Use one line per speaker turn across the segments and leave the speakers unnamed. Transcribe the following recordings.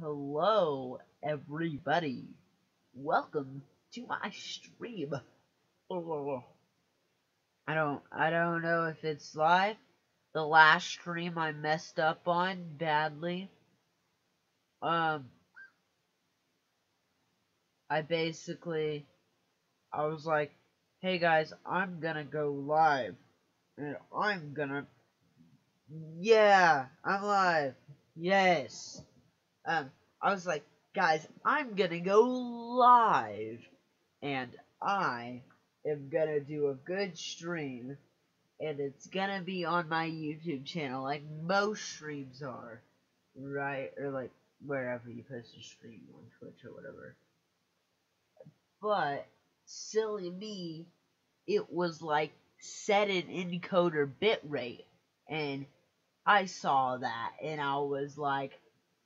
Hello, everybody. Welcome to my stream. Oh, I don't know if it's live. The last stream I messed up on badly. Um, I was like, hey guys, I'm gonna go live, and yeah, I'm live. Yes. Um, I was like, guys, I'm gonna go live, and I am gonna do a good stream, and it's gonna be on my YouTube channel, like most streams are, right? Or like wherever you post a stream on Twitch or whatever. But silly me, it was like set an encoder bitrate, and I saw that, and I was like,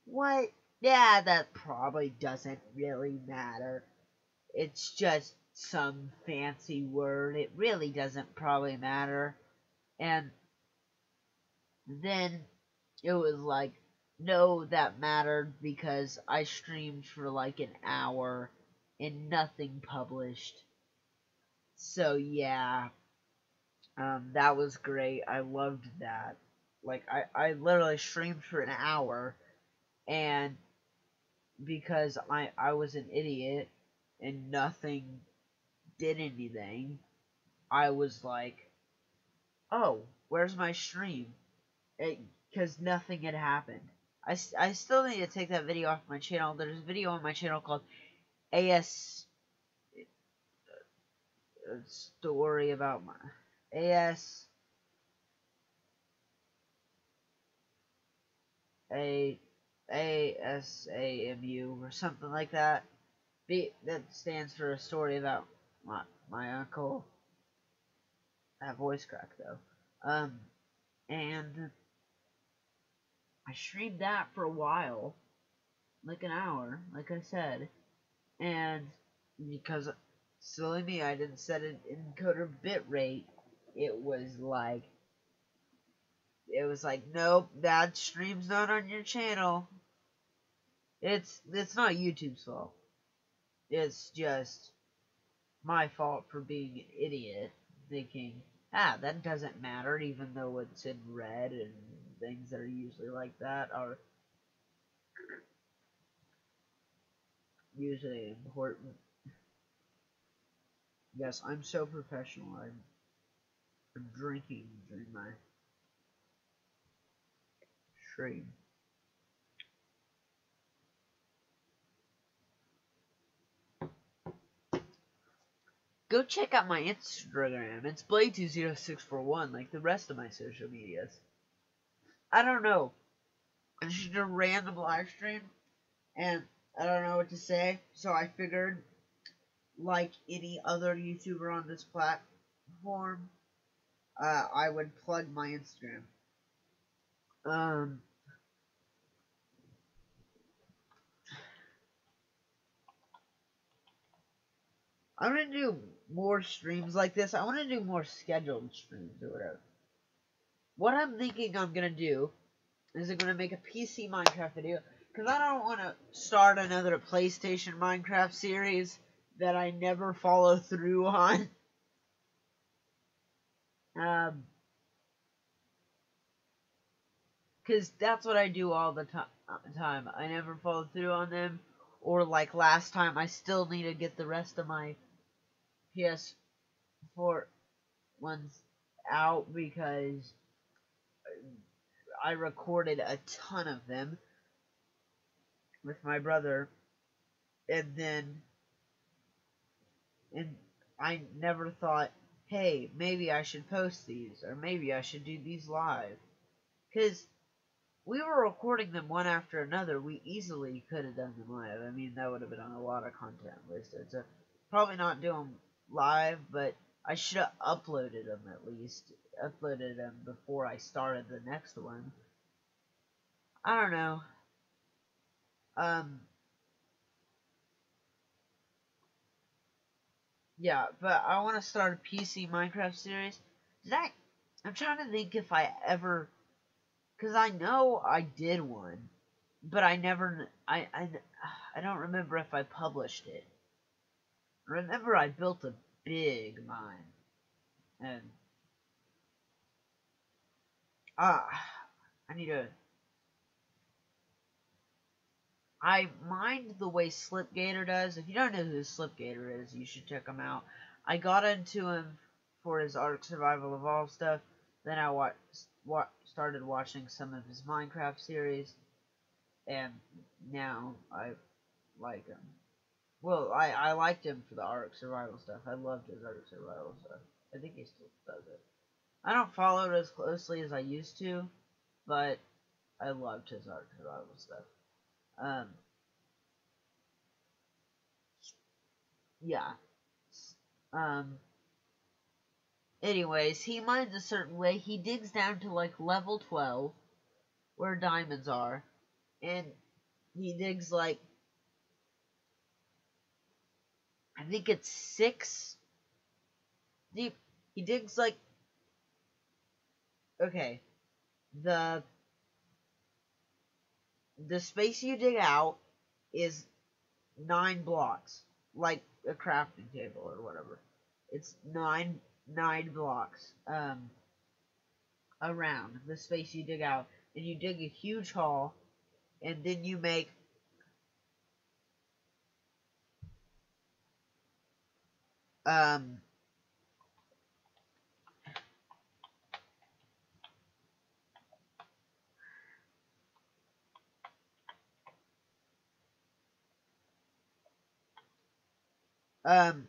what? Yeah, that probably doesn't really matter. It's just some fancy word. It really doesn't probably matter. And then it was like, no, that mattered because I streamed for like an hour and nothing published. So yeah, that was great. I loved that. Like I literally streamed for an hour, and because I was an idiot and nothing did anything, I was like, oh, where's my stream? Because nothing had happened. I still need to take that video off my channel. There's a video on my channel called AS story about my AS ASAMU or something like that. That stands for a story about my uncle. That voice crack though. And I streamed that for a while, like an hour, like I said, and because silly me, I didn't set an encoder bitrate. It was like, nope, that stream's not on your channel. It's not YouTube's fault. It's just my fault for being an idiot, thinking, that doesn't matter, even though it's in red, and things that are usually like that are usually important. Yes, I'm so professional. I'm drinking during my stream. Go check out my Instagram. It's Blade20641, like the rest of my social medias. I don't know. It's just a random live stream, and I don't know what to say, so I figured, like any other YouTuber on this platform, I would plug my Instagram. I'm gonna do more streams like this. I want to do more scheduled streams or whatever. What I'm thinking I'm gonna do is I'm gonna make a PC Minecraft video, because I don't want to start another PlayStation Minecraft series that I never follow through on. Because that's what I do all the time. I never follow through on them. Or like last time, I still need to get the rest of my PS4 ones out because I recorded a ton of them with my brother, and I never thought, hey, maybe I should post these, or maybe I should do these live, because we were recording them one after another. We easily could have done them live. I mean, that would have been on a lot of content listed, so probably not do them live, but I should have uploaded them at least. Uploaded them before I started the next one. I don't know. Yeah, but I want to start a PC Minecraft series. I'm trying to think if I ever, because I know I did one, but I never, I don't remember if I published it. Remember, I built a big mine, and ah, I need to. I mined the way Slipgator does. If you don't know who Slipgator is, you should check him out. I got into him for his Ark Survival Evolved stuff. Then I started watching some of his Minecraft series, and now I like him. Well, I liked him for the Ark Survival stuff. I loved his Ark Survival stuff. I think he still does it. I don't follow it as closely as I used to, but I loved his Ark Survival stuff. Um, yeah. Um, anyways, he mines a certain way. He digs down to like level 12, where diamonds are, and he digs like, I think it's 6 deep. He digs like, okay, the space you dig out is 9 blocks, like a crafting table or whatever. It's nine blocks around the space you dig out, and you dig a huge hole, and then you make um um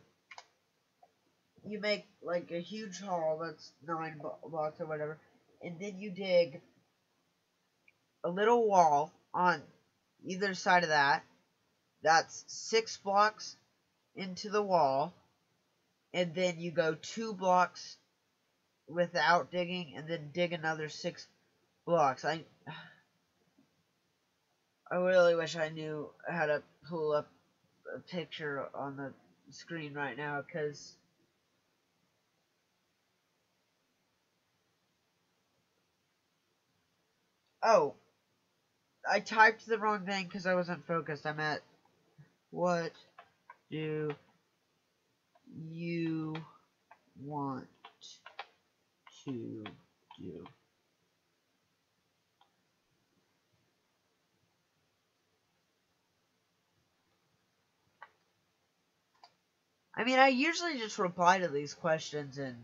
you make like a huge hole that's 9 blocks or whatever, and then you dig a little wall on either side of that. That's 6 blocks into the wall, and then you go 2 blocks without digging, and then dig another 6 blocks. I really wish I knew how to pull up a picture on the screen right now, because oh, I typed the wrong thing because I wasn't focused. I'm at, what do you want to do? I mean, I usually just reply to these questions in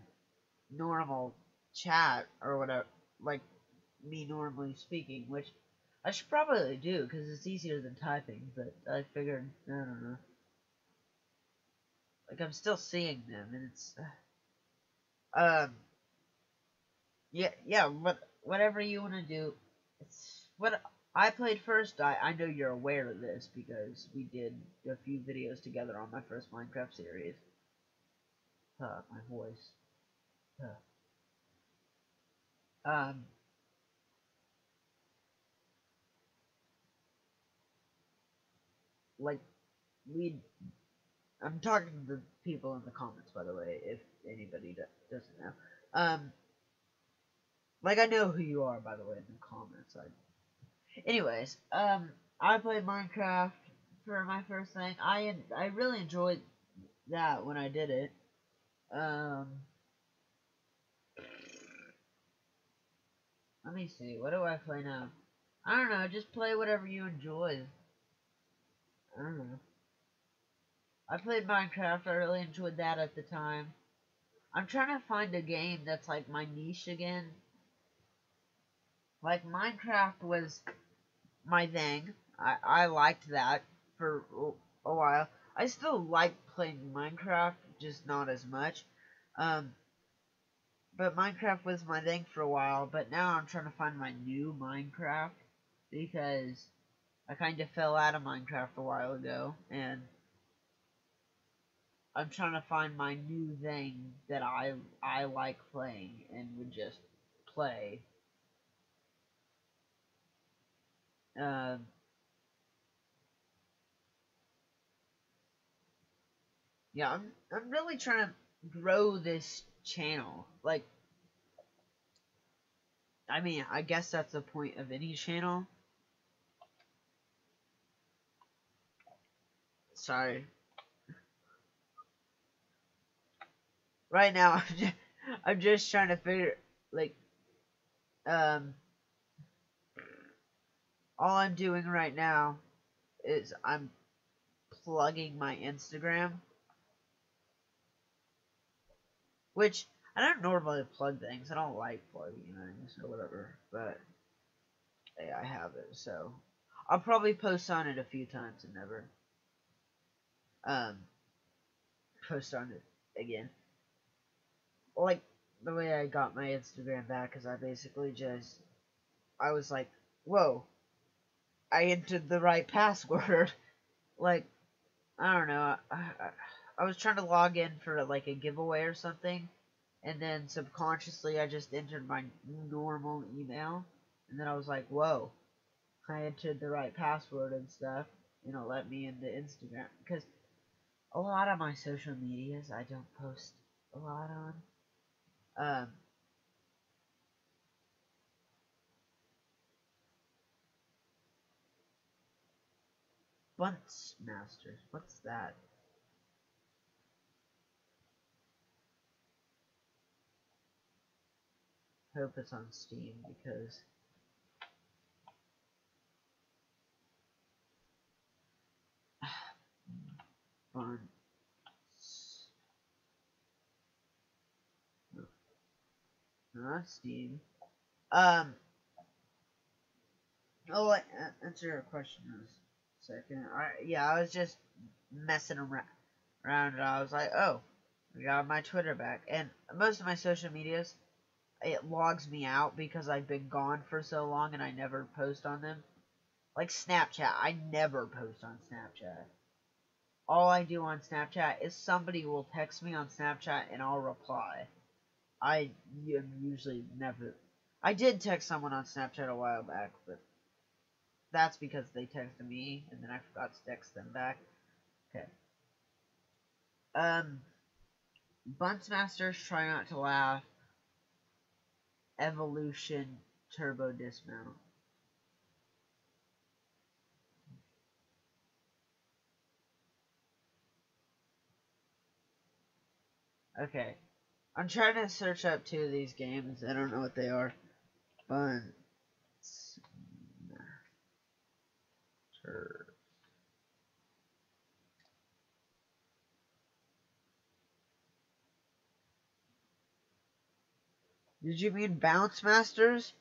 normal chat or whatever, like me normally speaking, which I should probably do because it's easier than typing, but I figured, I don't know. Like, I'm still seeing them, and it's, um, yeah, whatever you want to do. It's what I played first. I know you're aware of this because we did a few videos together on my first Minecraft series. My voice. Um, like we. I'm talking to the people in the comments, by the way, if anybody doesn't know. Like I know who you are, by the way, in the comments. Anyways, I played Minecraft for my first thing. I really enjoyed that when I did it. Let me see. What do I play now? I don't know. Just play whatever you enjoy. I don't know. I played Minecraft. I really enjoyed that at the time. I'm trying to find a game that's like my niche again. Like Minecraft was my thing. I liked that for a while. I still like playing Minecraft, just not as much. Um, but Minecraft was my thing for a while. But now I'm trying to find my new Minecraft because I kind of fell out of Minecraft a while ago, and I'm trying to find my new thing that I like playing and would just play. Um, yeah, I'm really trying to grow this channel. Like, I mean, I guess that's the point of any channel. Sorry. Right now, I'm just trying to figure, like, all I'm doing right now is I'm plugging my Instagram, which I don't normally plug things. I don't like plugging things or whatever, but hey, I have it, so I'll probably post on it a few times and never um post on it again. Like the way I got my Instagram back is I basically I was like, whoa, I entered the right password. Like, I don't know. I was trying to log in for like a giveaway or something, and then subconsciously I just entered my normal email, and then I was like, whoa, I entered the right password and stuff, and it let me into Instagram. Because a lot of my social medias I don't post a lot on. Bunts Masters, what's that? Hope it's on Steam because Bunts. No, not Steam. Um, Oh, answer your question in a second. I was just messing around, and I was like, oh, I got my Twitter back. And most of my social medias, it logs me out because I've been gone for so long and I never post on them. Like Snapchat, I never post on Snapchat. All I do on Snapchat is somebody will text me on Snapchat and I'll reply. I am usually never. I did text someone on Snapchat a while back, but that's because they texted me, and then I forgot to text them back. Okay. Um, Bunts Masters, Try Not to Laugh, Evolution, Turbo Dismount. Okay. I'm trying to search up two of these games. I don't know what they are. Bunts Masters. Did you mean Bounce Masters?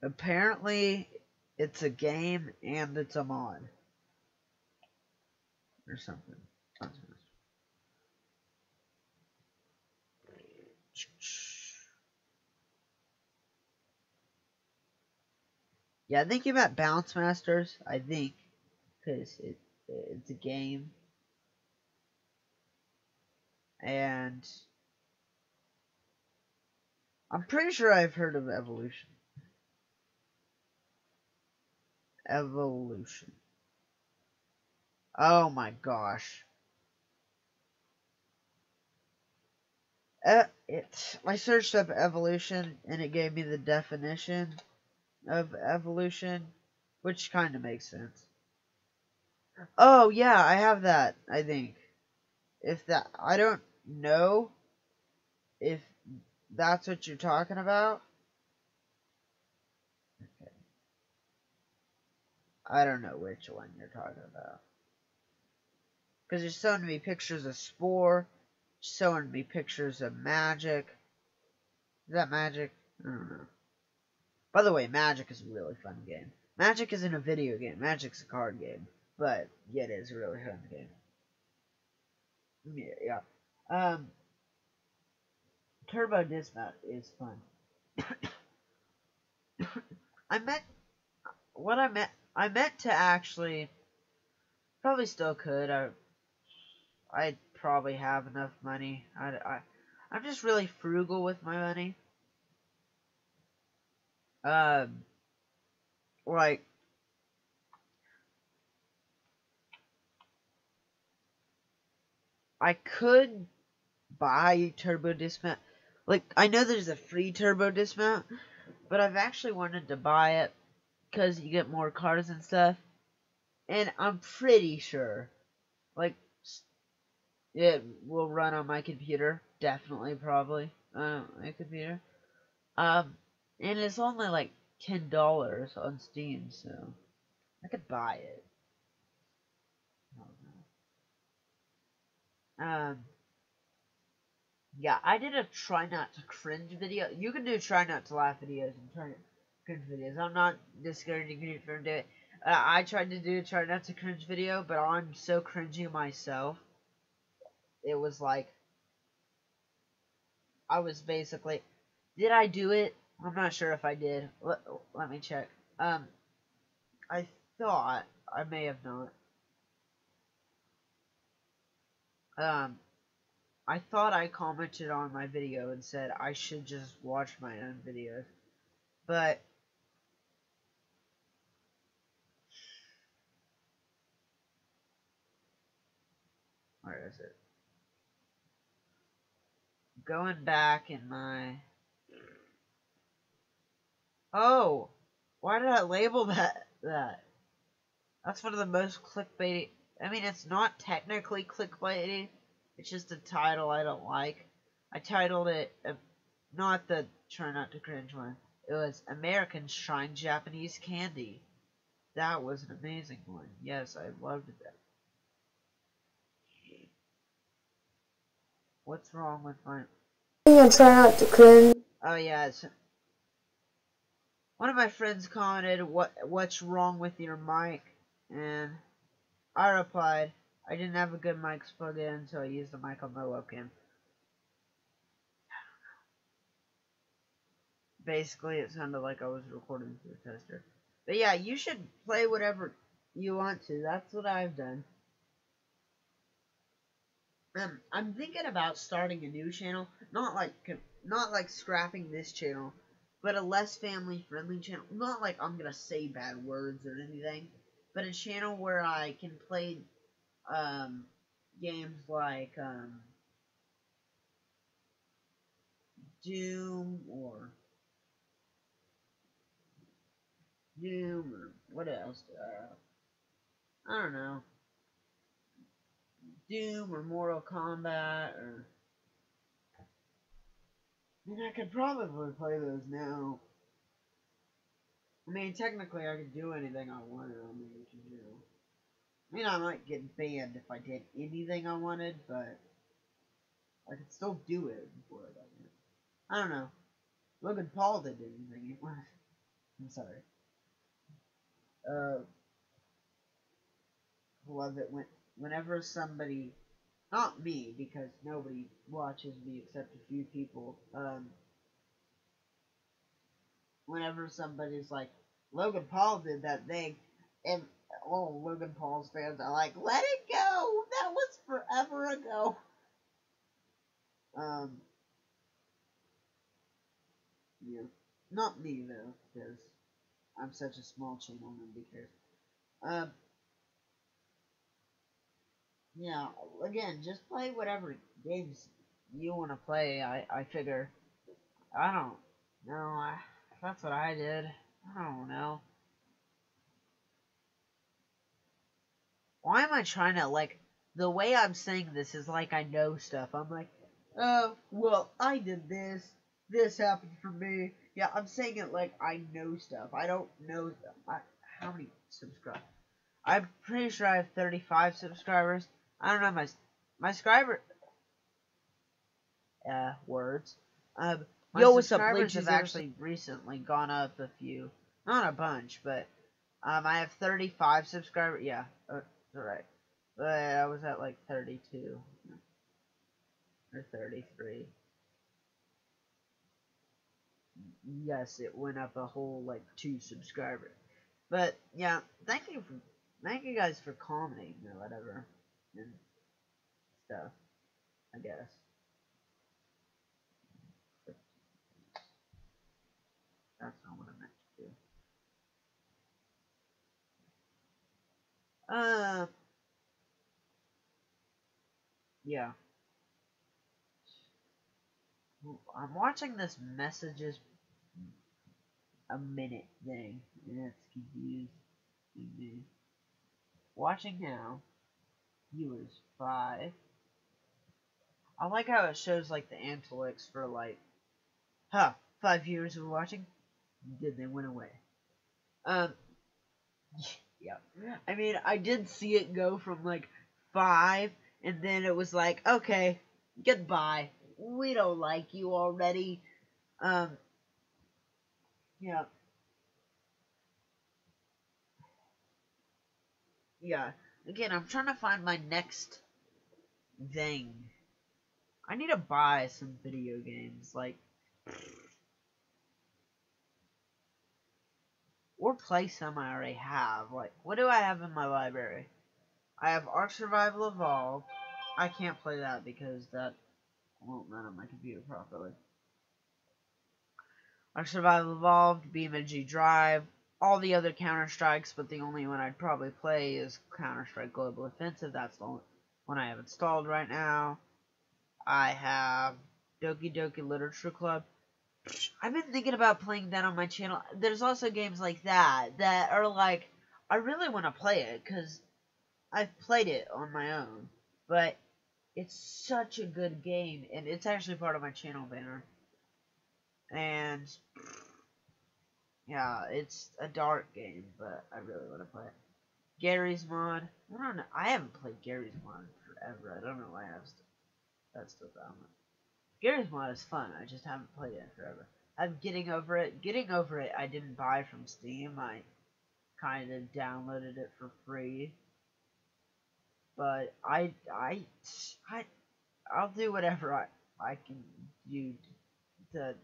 Apparently, it's a game and it's a mod. Or something. Bounce Masters. Yeah, I think you meant Bounce Masters. I think. Because it's a game. And I'm pretty sure I've heard of Evolution. Evolution. Oh my gosh. I searched up evolution and it gave me the definition of evolution, which kind of makes sense. Oh yeah, I have that. I think if that I don't know if that's what you're talking about. Okay. I don't know which one you're talking about. Because you're showing me pictures of Spore, showing me pictures of Magic. Is that Magic? I don't know. By the way, Magic is a really fun game. Magic isn't a video game. Magic's a card game. But, yeah, it is a really fun game. Yeah. Turbo Dismount is fun. I meant, I meant to actually, probably still could. I'd probably have enough money. I'm just really frugal with my money. Like, I could buy Turbo Dismount. Like, I know there's a free turbo dismount, but I've actually wanted to buy it because you get more cars and stuff. And I'm pretty sure, like, it will run on my computer. Definitely, probably on my computer. And it's only like $10 on Steam, so I could buy it. Yeah, I did a try not to cringe video. You can do try not to laugh videos and try not cringe videos. I'm not discouraging you from doing it. I tried to do a try not to cringe video, but I'm so cringy myself. It was like, I was basically, did I do it? I'm not sure if I did. Let me check. I thought I may have not. I thought I commented on my video and said I should just watch my own videos. But where is it? Going back in my... Oh! Why did I label that? That's one of the most clickbaity... I mean, it's not technically clickbaity. It's just a title I don't like. I titled it... not the Try Not to Cringe one. It was Americans Trying Japanese Candy. That was an amazing one. Yes, I loved that. What's wrong with my...
And try not to cringe.
Oh yeah, one of my friends commented, what's wrong with your mic? And I replied, I didn't have a good mic plugged in, so I used the mic on my webcam. Basically, it sounded like I was recording through a tester. But yeah, you should play whatever you want to. That's what I've done. I'm thinking about starting a new channel, not like scrapping this channel, but a less family friendly channel. Not like I'm gonna say bad words or anything, but a channel where I can play games like Doom or what else? I don't know. Doom or Mortal Kombat or... I mean, I could probably play those now. I mean, technically, I could do anything I wanted on the YouTube channel. I mean, I might get banned if I did anything I wanted, but I could still do it before I got banned. I don't know. Logan Paul did anything. I'm sorry. Love it whenever somebody, not me, because nobody watches me except a few people. Whenever somebody's like, Logan Paul did that thing, and all Logan Paul's fans are like, let it go! That was forever ago! Yeah. Not me, though, because I'm such a small channel, nobody cares. Yeah, again, just play whatever games you want to play. I figure, I don't know, that's what I did. I don't know. Why am I trying to, like, the way I'm saying this is like I know stuff. I'm like, oh, well, I did this. This happened for me. Yeah, I'm saying it like I know stuff. I don't know stuff. How many subscribers? I'm pretty sure I have 35 subscribers. I don't know my subscriber... words. Yo, what's up, subscribers have actually recently gone up a few. Not a bunch, but I have 35 subscribers. Yeah, alright. But I was at like 32 or 33. Yes, it went up a whole like 2 subscribers. But yeah, thank you guys for commenting or whatever and stuff, I guess. That's not what I meant to do. Yeah. I'm watching this messages a minute thing, and it's confusing me. Watching now, viewers 5. I like how it shows like the antilicks for like, 5 viewers were watching, then they went away. Yeah. I mean, I did see it go from like 5, and then it was like, okay, goodbye. We don't like you already. Yeah. Yeah. Again, I'm trying to find my next thing. I need to buy some video games, like, or play some I already have. Like, what do I have in my library? I have Ark Survival Evolved. I can't play that because that won't run on my computer properly. Ark Survival Evolved, BeamNG Drive, all the other Counter-Strikes, but the only one I'd probably play is Counter-Strike Global Offensive. That's the only one I have installed right now. I have Doki Doki Literature Club. I've been thinking about playing that on my channel. There's also games like that are like, I really want to play it because I've played it on my own, but it's such a good game, and it's actually part of my channel banner. And yeah, it's a dark game, but I really want to play it. Gary's Mod. I don't know. I haven't played Gary's Mod in forever. I don't know why that's still down. Gary's Mod is fun. I just haven't played it in forever. I'm getting over it. Getting over it. I didn't buy from Steam. I kind of downloaded it for free. But I'll do whatever I can do to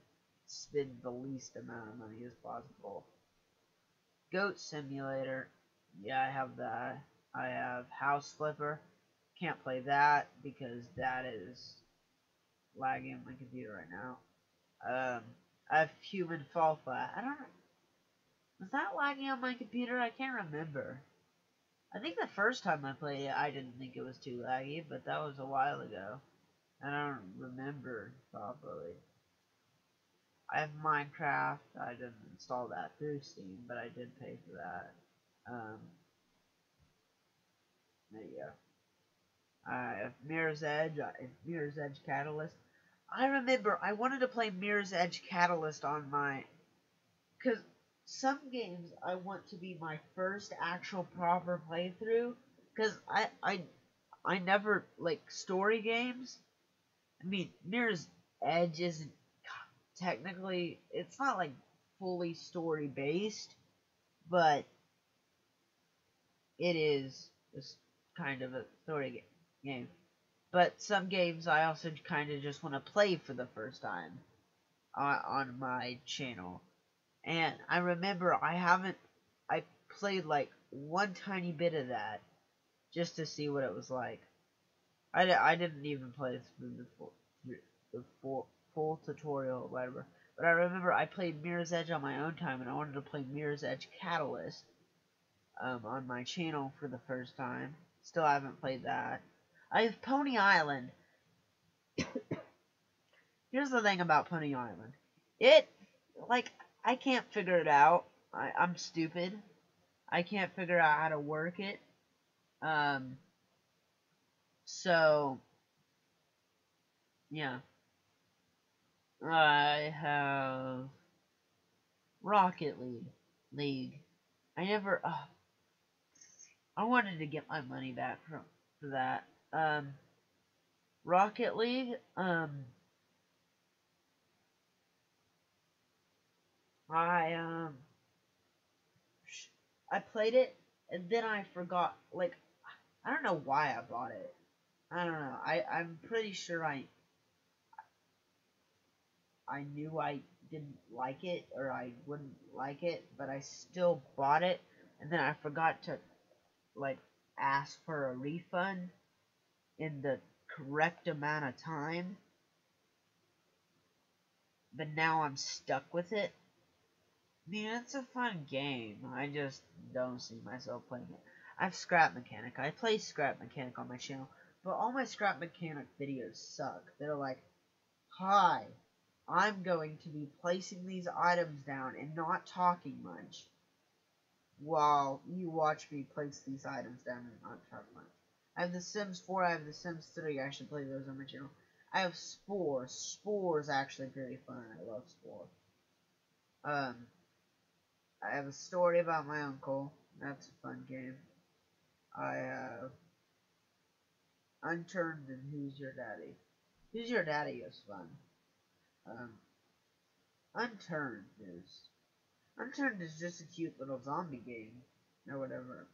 spend the least amount of money as possible. Goat Simulator. Yeah, I have that. I have House Flipper. Can't play that because that is lagging on my computer right now. I have Human Fall Flat. I don't know. Was that lagging on my computer? I can't remember. I think the first time I played it, I didn't think it was too laggy, but that was a while ago. I don't remember properly. I have Minecraft. I didn't install that through Steam, but I did pay for that. There you go. I have Mirror's Edge. Mirror's Edge Catalyst. I remember I wanted to play Mirror's Edge Catalyst on my... Because some games I want to be my first actual proper playthrough. Because I never... Like, story games. I mean, Mirror's Edge isn't technically... It's not, like, fully story-based. But it is just kind of a story game. But some games I also kind of just want to play for the first time on my channel. And I remember I played like one tiny bit of that just to see what it was like. I didn't even play this through the full tutorial or whatever. But I remember I played Mirror's Edge on my own time, and I wanted to play Mirror's Edge Catalyst on my channel for the first time. Still haven't played that. I have Pony Island. Here's the thing about Pony Island. I can't figure it out. I'm stupid. I can't figure out how to work it. So, yeah. I have Rocket League. I wanted to get my money back for that. Rocket League, I played it, and then I forgot, like, I don't know why I bought it. I don't know. I'm pretty sure I knew I didn't like it, or I wouldn't like it, but I still bought it, and then I forgot to, like, ask for a refund in the correct amount of time. But now I'm stuck with it. I mean, it's a fun game. I just don't see myself playing it. I have Scrap Mechanic. I play Scrap Mechanic on my channel, but all my Scrap Mechanic videos suck. They're like, hi, I'm going to be placing these items down and not talking much while you watch me place these items down and not talk much. I have The Sims 4, I have The Sims 3, I should play those on my channel. I have Spore. Spore is actually very fun. I love Spore. I have a story about my uncle. That's a fun game. I have Unturned and Who's Your Daddy. Who's Your Daddy is fun. Unturned is just a cute little zombie game or whatever.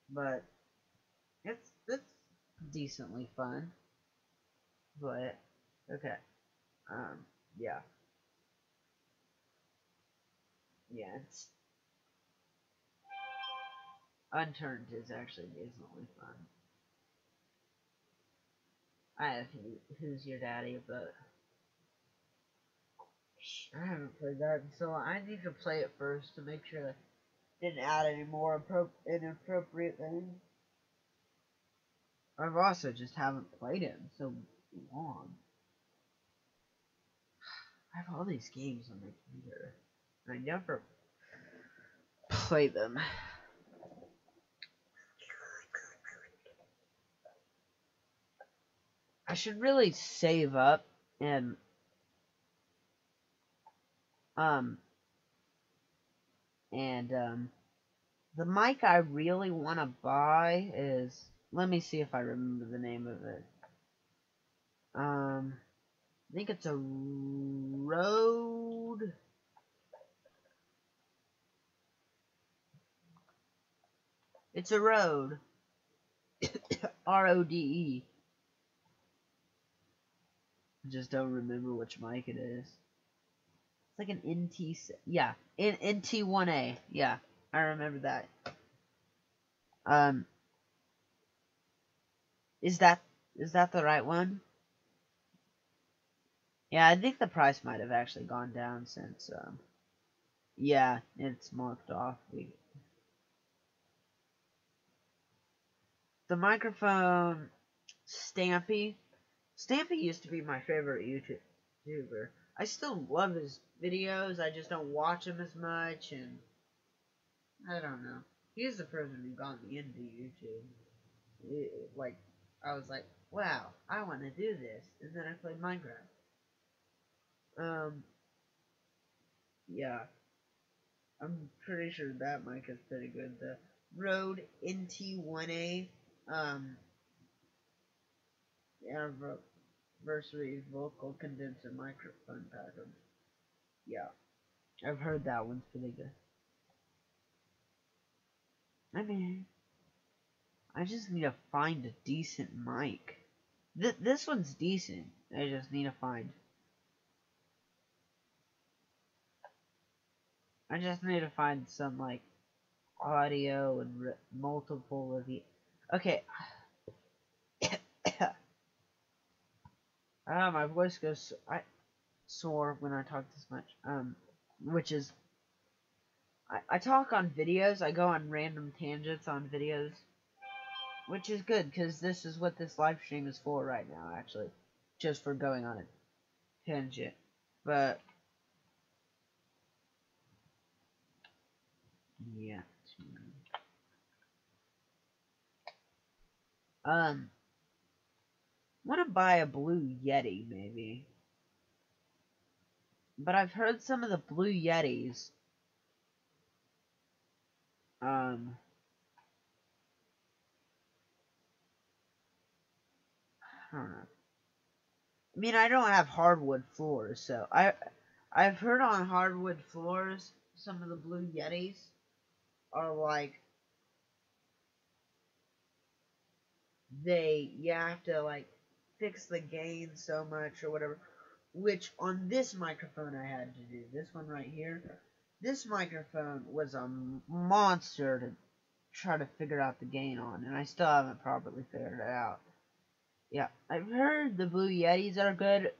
But it's decently fun. But okay. Yeah. Yeah, it's Unturned is actually decently fun. I have Who's Your Daddy, but I haven't played that, so I need to play it first to make sure I didn't add any more inappropriate things. I've also just haven't played it in so long. I have all these games on my computer, and I never play them. I should really save up and the mic I really want to buy is, let me see if I remember the name of it. I think it's a Rode. It's a Rode. R-O-D-E. I just don't remember which mic it is. It's like an NT, yeah, NT1A. Yeah, I remember that. Is that the right one? Yeah, I think the price might have actually gone down since yeah, it's marked off. The microphone, Stampy used to be my favorite YouTuber. I still love his videos, I just don't watch him as much, and I don't know. He's the person who got me into YouTube. Like, I was like, wow, I want to do this, and then I played Minecraft. Yeah, I'm pretty sure that mic is pretty good. The Rode NT1A, anniversary vocal condenser microphone package. Yeah, I've heard that one's pretty good. I mean, I just need to find a decent mic. This one's decent. I just need to find. I just need to find some like audio and multiple of the. Okay. My voice goes sore when I talk this much. Which is I talk on videos. I go on random tangents on videos, which is good because this is what this live stream is for right now. Actually, just for going on a tangent, but yeah. Want to buy a Blue Yeti maybe, but I've heard some of the Blue Yetis. I don't know. I mean, I don't have hardwood floors, so I've heard on hardwood floors some of the Blue Yetis are like you have to like fix the gain so much or whatever. Which on this microphone I had to do. This one right here. This microphone was a monster to try to figure out the gain on, and I still haven't properly figured it out. Yeah, I've heard the Blue Yetis are good.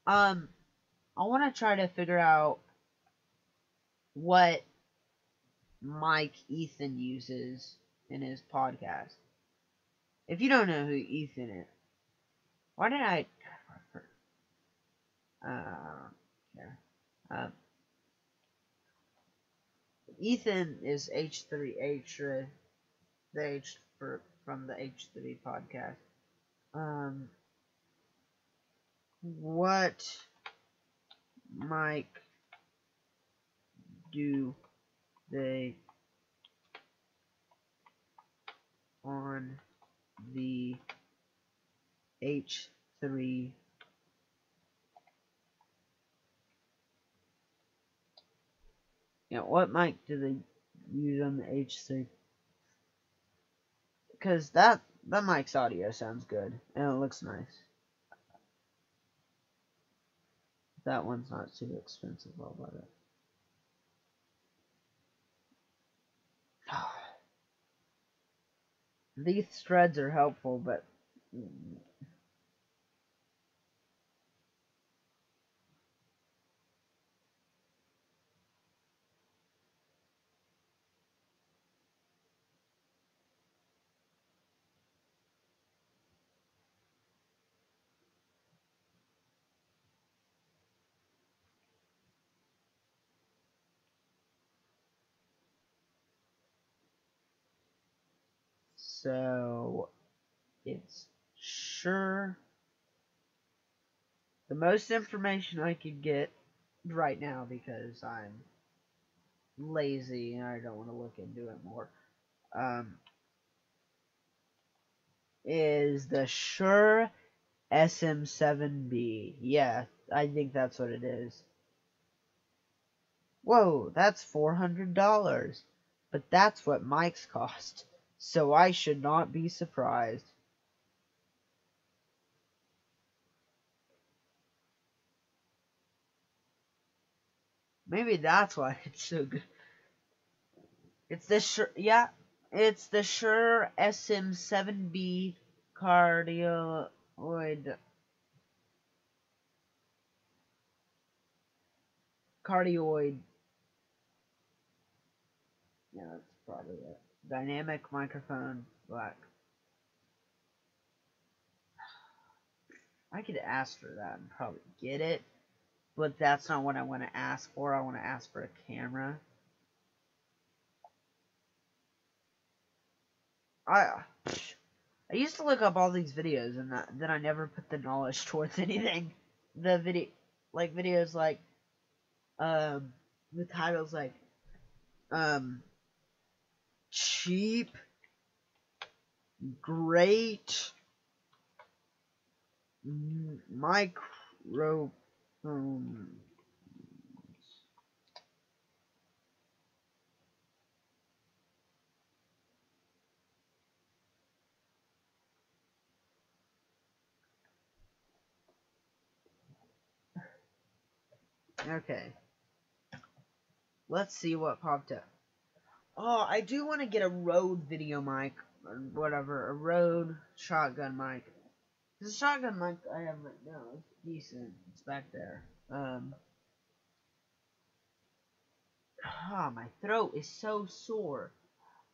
I want to try to figure out what mic Ethan uses in his podcast. If you don't know who Ethan is, Why did I? Care. Ethan is H3H, the H from the H3 podcast. What mic do they on the H3? Yeah, what mic do they use on the H3? Because that mic's audio sounds good and it looks nice. That one's not too expensive, I'll buy it. These threads are helpful, but so it's sure the most information I could get right now because I'm lazy and I don't want to look into it more. Is the Shure SM7B. Yeah, I think that's what it is. Whoa, that's $400. But that's what mics cost. So I should not be surprised. Maybe that's why it's so good. It's the Shure, yeah, it's the Shure SM7B cardioid. Yeah, that's probably it. Dynamic microphone, black. I could ask for that and probably get it, but that's not what I want to ask for. I want to ask for a camera. I used to look up all these videos and then I never put the knowledge towards anything. The videos like the titles like cheap, great microphones. Okay. Let's see what popped up. Oh, I do want to get a Rode video mic or whatever, a Rode shotgun mic. The shotgun mic I have right now is decent. It's back there. My throat is so sore.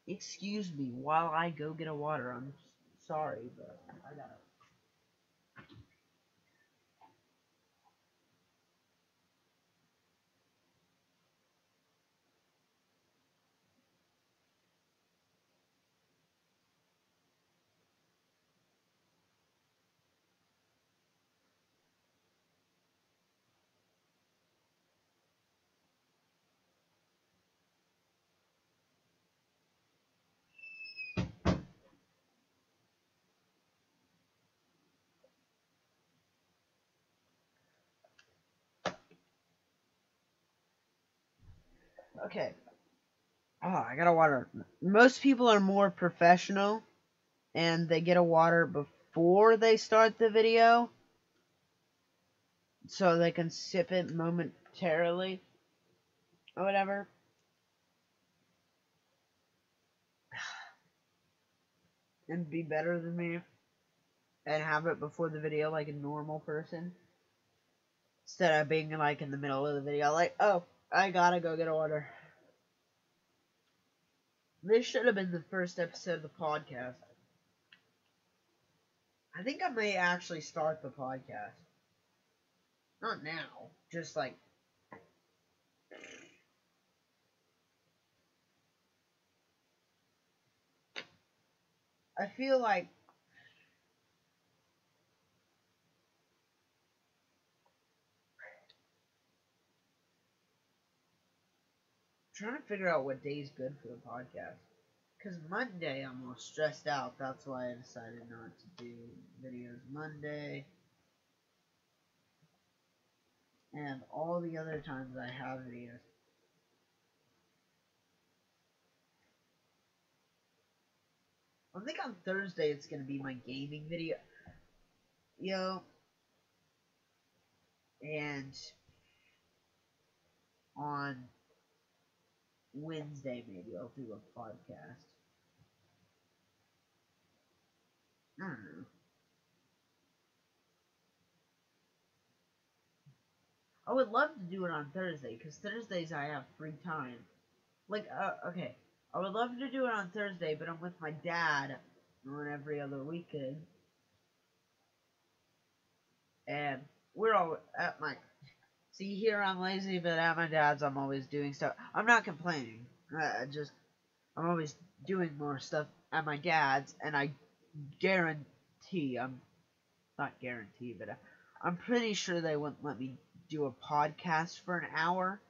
Excuse me while I go get a water. I'm sorry, but I gotta. Okay. Oh, I got a water. Most people are more professional, and they get a water before they start the video, so they can sip it momentarily, or whatever. And be better than me, and have it before the video like a normal person. Instead of being like in the middle of the video, like, oh, I gotta go get a water. This should have been the first episode of the podcast. I think I may actually start the podcast. Not now, just like I feel like trying to figure out what day is good for the podcast. Because Monday I'm all stressed out. That's why I decided not to do videos Monday. And all the other times I have videos. I think on Thursday it's going to be my gaming video. And on Wednesday maybe I'll do a podcast. I don't know. I would love to do it on Thursday, because Thursdays I have free time. Like, okay, I would love to do it on Thursday, but I'm with my dad on every other weekend. And we're all at my... See, here I'm lazy, but at my dad's I'm always doing stuff. I'm not complaining. I'm always doing more stuff at my dad's, and I guarantee, but I'm pretty sure they wouldn't let me do a podcast for an hour.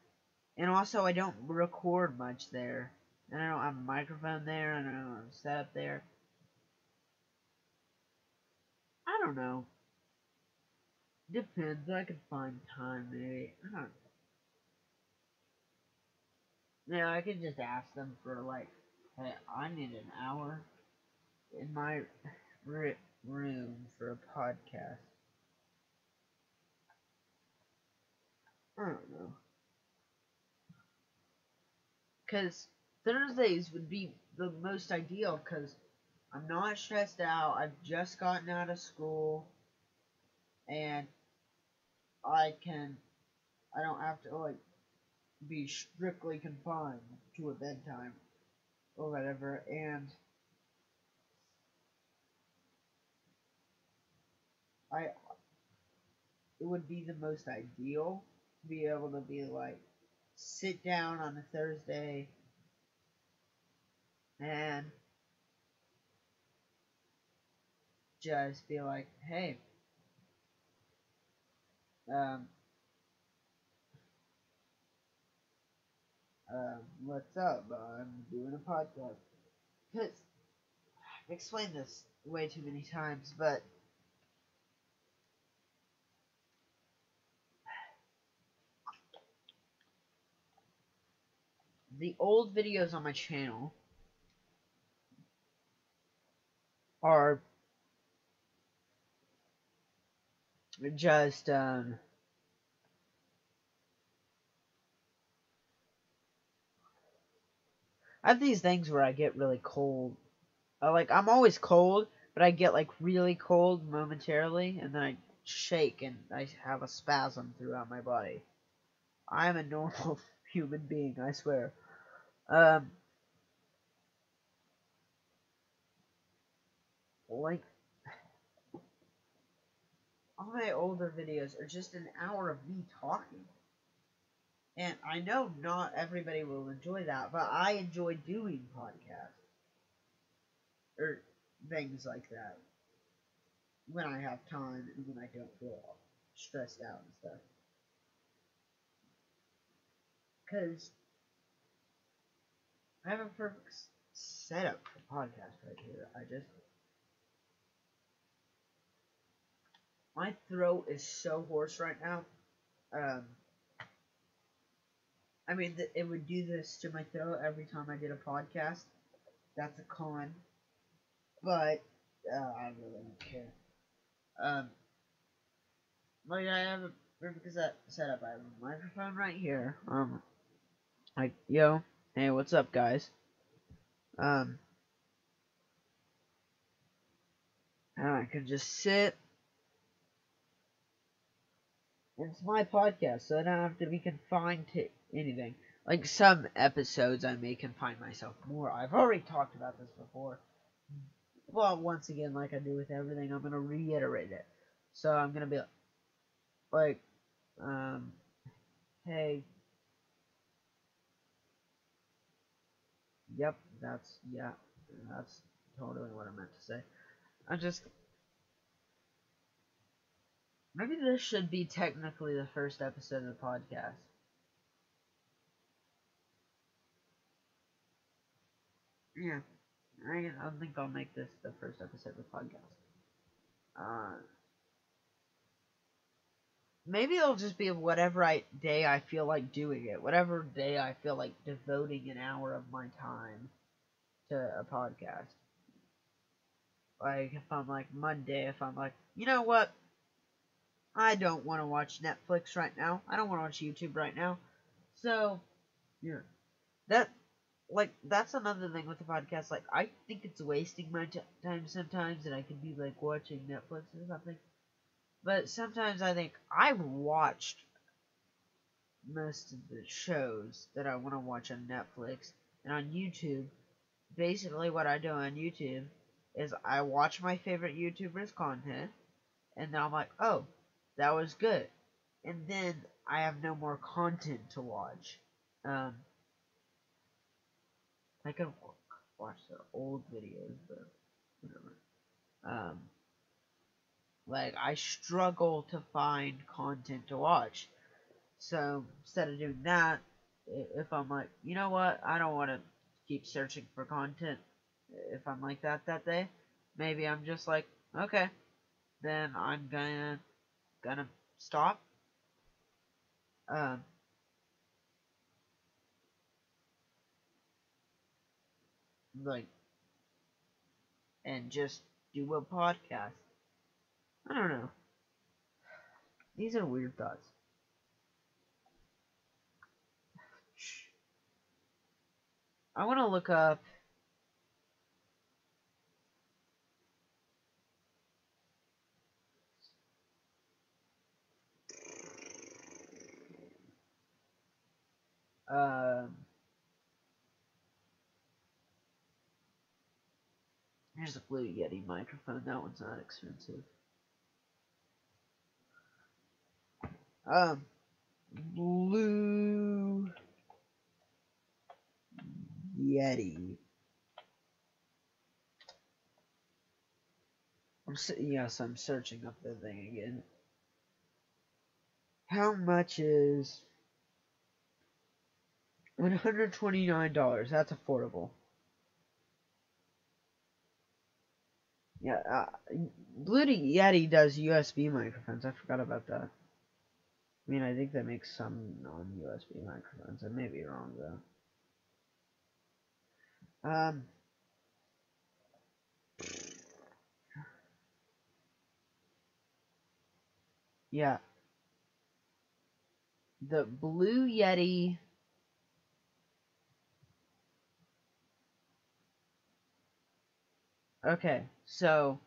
And also, I don't record much there. And I don't have a microphone there, and I don't have a setup there. I don't know. Depends. I could find time, maybe. I don't know. Yeah, I could just ask them for, like, hey, I need an hour in my room for a podcast. I don't know. Because Thursdays would be the most ideal, because I'm not stressed out. I've just gotten out of school. And I don't have to, like, be strictly confined to a bedtime or whatever. And it would be the most ideal to be able to be like, sit down on a Thursday and just be like, hey, what's up? I'm doing a podcast. Because I've explained this way too many times, but the old videos on my channel are just, I have these things where I get really cold. I'm always cold, but I get, like, really cold momentarily, and then I shake, and I have a spasm throughout my body. I'm a normal human being, I swear. Like, all my older videos are just an hour of me talking. And I know not everybody will enjoy that, but I enjoy doing podcasts. Or things like that. When I have time and when I don't feel stressed out and stuff. Because I have a perfect setup for podcast right here. My throat is so hoarse right now. I mean, it would do this to my throat every time I did a podcast. That's a con. But, I really don't care. Like, I have a perfect setup. I have a microphone right here. Like, yo, hey, what's up, guys? And I could just sit. It's my podcast, so I don't have to be confined to anything. Like, some episodes I may confine myself more. I've already talked about this before. well, once again, like I do with everything, I'm gonna reiterate it. So I'm gonna be like, hey, yep, that's totally what I meant to say. I just maybe this should be technically the first episode of the podcast. Yeah, I think I'll make this the first episode of the podcast. Maybe it'll just be whatever day I feel like doing it. Whatever day I feel like devoting an hour of my time to a podcast. Like, if I'm like Monday, if I'm like, you know what? I don't want to watch Netflix right now. I don't want to watch YouTube right now. So, yeah. That, that's another thing with the podcast. Like, I think it's wasting my time sometimes, and I could be, like, watching Netflix or something. But sometimes I think I've watched most of the shows that I want to watch on Netflix and on YouTube. Basically, what I do on YouTube is I watch my favorite YouTubers' content, and then I'm like, oh, that was good. And then I have no more content to watch. I can watch their old videos, but whatever. Like, I struggle to find content to watch. So instead of doing that, if I'm like, you know what, I don't want to keep searching for content. If I'm like that day, maybe I'm just like, okay, then I'm gonna stop. Um, like, and just do a podcast. I don't know. These are weird thoughts. I want to look up. Um, Here's a Blue Yeti microphone. That one's not expensive. Blue Yeti. Yes, I'm searching up the thing again. How much is $129? That's affordable. Yeah, Blue Yeti does USB microphones. I forgot about that. I mean, I think they make some non-USB microphones. I may be wrong though. Yeah, the Blue Yeti. Okay, so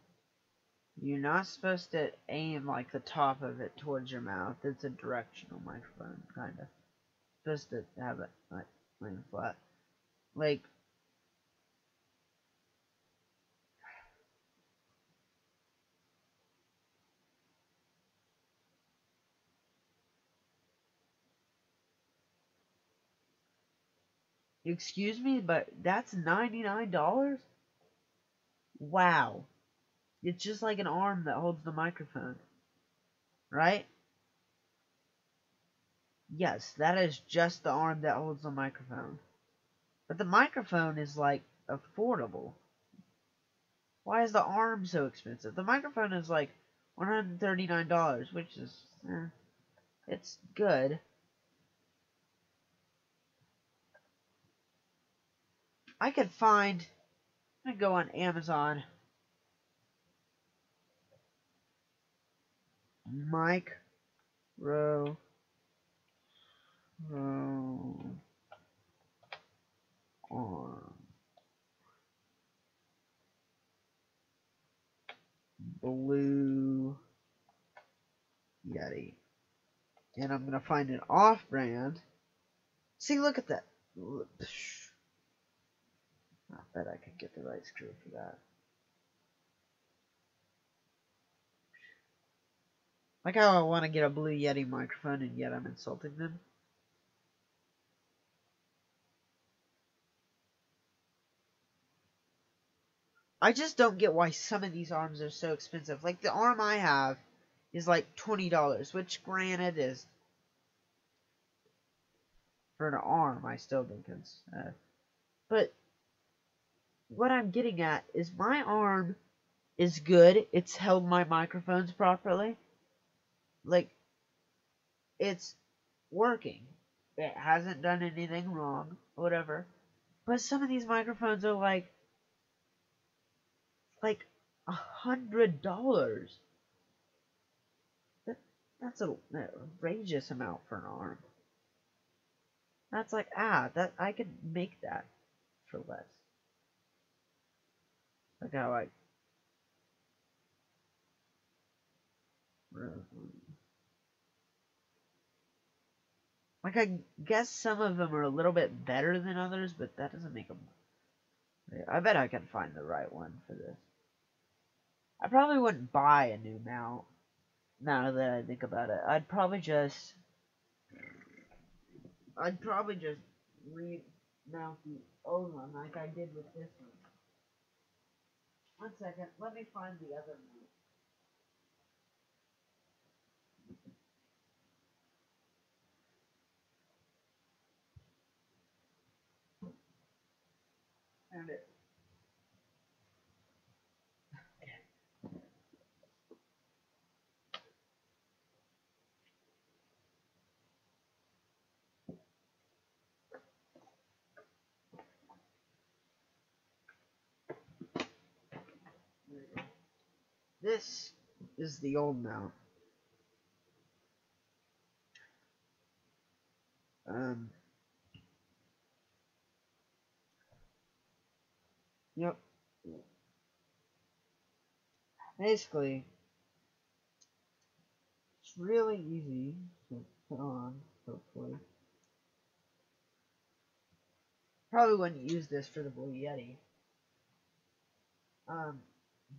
you're not supposed to aim like the top of it towards your mouth. It's a directional microphone, kind of. Supposed to have it like laying flat. Like, excuse me, but that's $99? Wow. It's just like an arm that holds the microphone. Right? Yes, that is just the arm that holds the microphone. But the microphone is like affordable. Why is the arm so expensive? The microphone is like $139, which is it's good. I could find. I'm gonna go on Amazon. Micro arm. Blue Yeti. And I'm gonna find an off-brand. See, look at that. I bet I could get the right screw for that. Like how I want to get a Blue Yeti microphone and yet I'm insulting them. I just don't get why some of these arms are so expensive. Like the arm I have is like $20, which granted is for an arm I still think it's but what I'm getting at is my arm is good. It's held my microphones properly. Like it's working. It hasn't done anything wrong, whatever. But some of these microphones are like $100. That's an outrageous amount for an arm. That's like that I could make that for less. Like how I guess some of them are a little bit better than others, but that doesn't make them. I bet I can find the right one for this. I probably wouldn't buy a new mount. Now that I think about it, I'd probably just remount the old one like I did with this one. One second, let me find the other one. Found it. This is the old mount. Yep. Basically, it's really easy to put on, hopefully. Probably wouldn't use this for the Blue Yeti.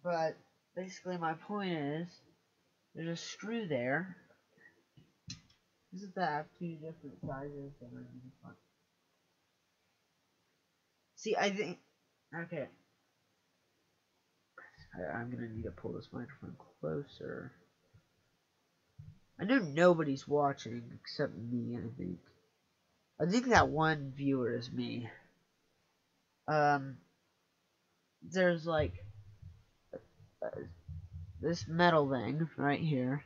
But basically my point is, there's a screw there. This is that I have two different sizes that are fun. See, I think, okay. I'm gonna need to pull this microphone closer. I know nobody's watching except me, I think. I think that one viewer is me. There's like this metal thing right here.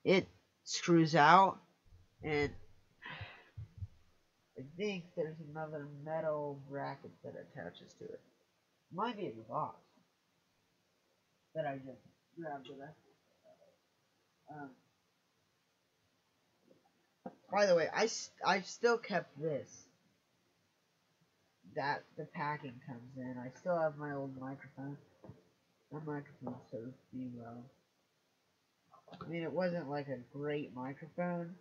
It screws out, and I think there's another metal bracket that attaches to it. Might be in the box that I just grabbed the rest of it. By the way, I've still kept this. That the packing comes in. I still have my old microphone. That microphone served me well. I mean, it wasn't like a great microphone.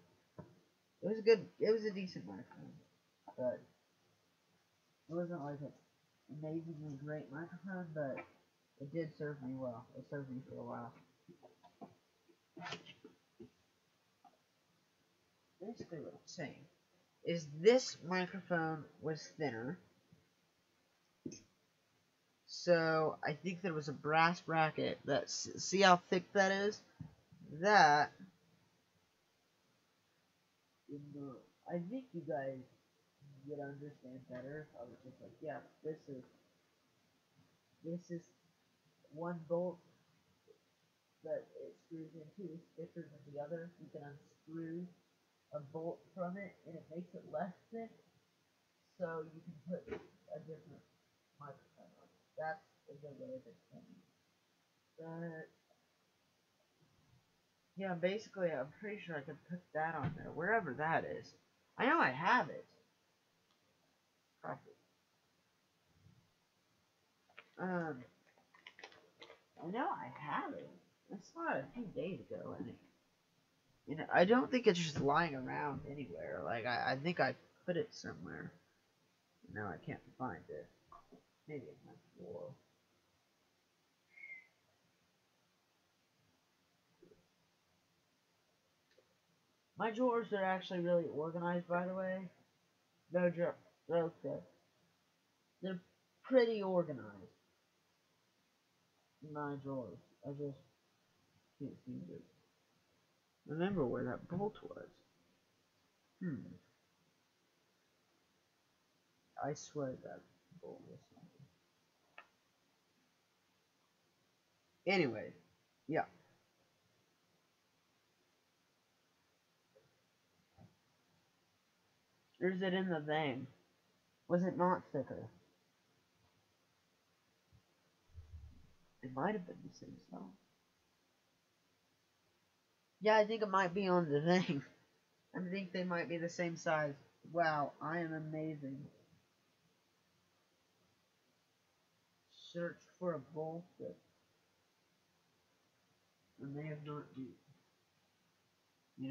It was good. It was a decent microphone, but it wasn't like an amazingly great microphone. But it did serve me well. It served me for a while. Basically, what I'm saying is this microphone was thinner. So I think there was a brass bracket that, see how thick that is? That, I think you guys would understand better if I was just like, yeah, this is one bolt that it screws into is thicker than the other. You can unscrew a bolt from it and it makes it less thick, so you can put a different microphone on it. That's a good way of explaining it. But yeah, basically, I'm pretty sure I could put that on there, wherever that is. I know I have it. I know I have it. I saw it a few days ago, and I don't think it's just lying around anywhere. Like I think I put it somewhere. Now I can't find it. Maybe in my floor. My drawers are actually really organized, by the way. No joke. Okay. They're pretty organized. My drawers. I just can't seem to remember where that bolt was. I swear that bolt was something. Anyway, yeah. Or is it in the thing? Was it not thicker? It might have been the same size. Yeah, I think it might be on the thing. I think they might be the same size. Wow, I am amazing. Search for a bolt that I may have not used.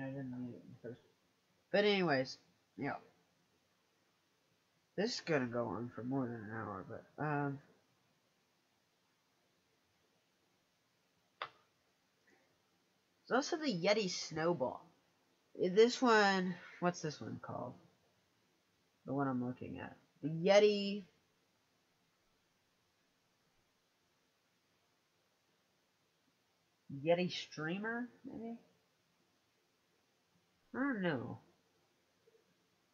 I didn't need it in the first. But anyways, yeah. This is gonna go on for more than an hour, but there's also the Yeti Snowball. This one, what's this one called? The one I'm looking at. The Yeti Streamer, maybe? I don't know.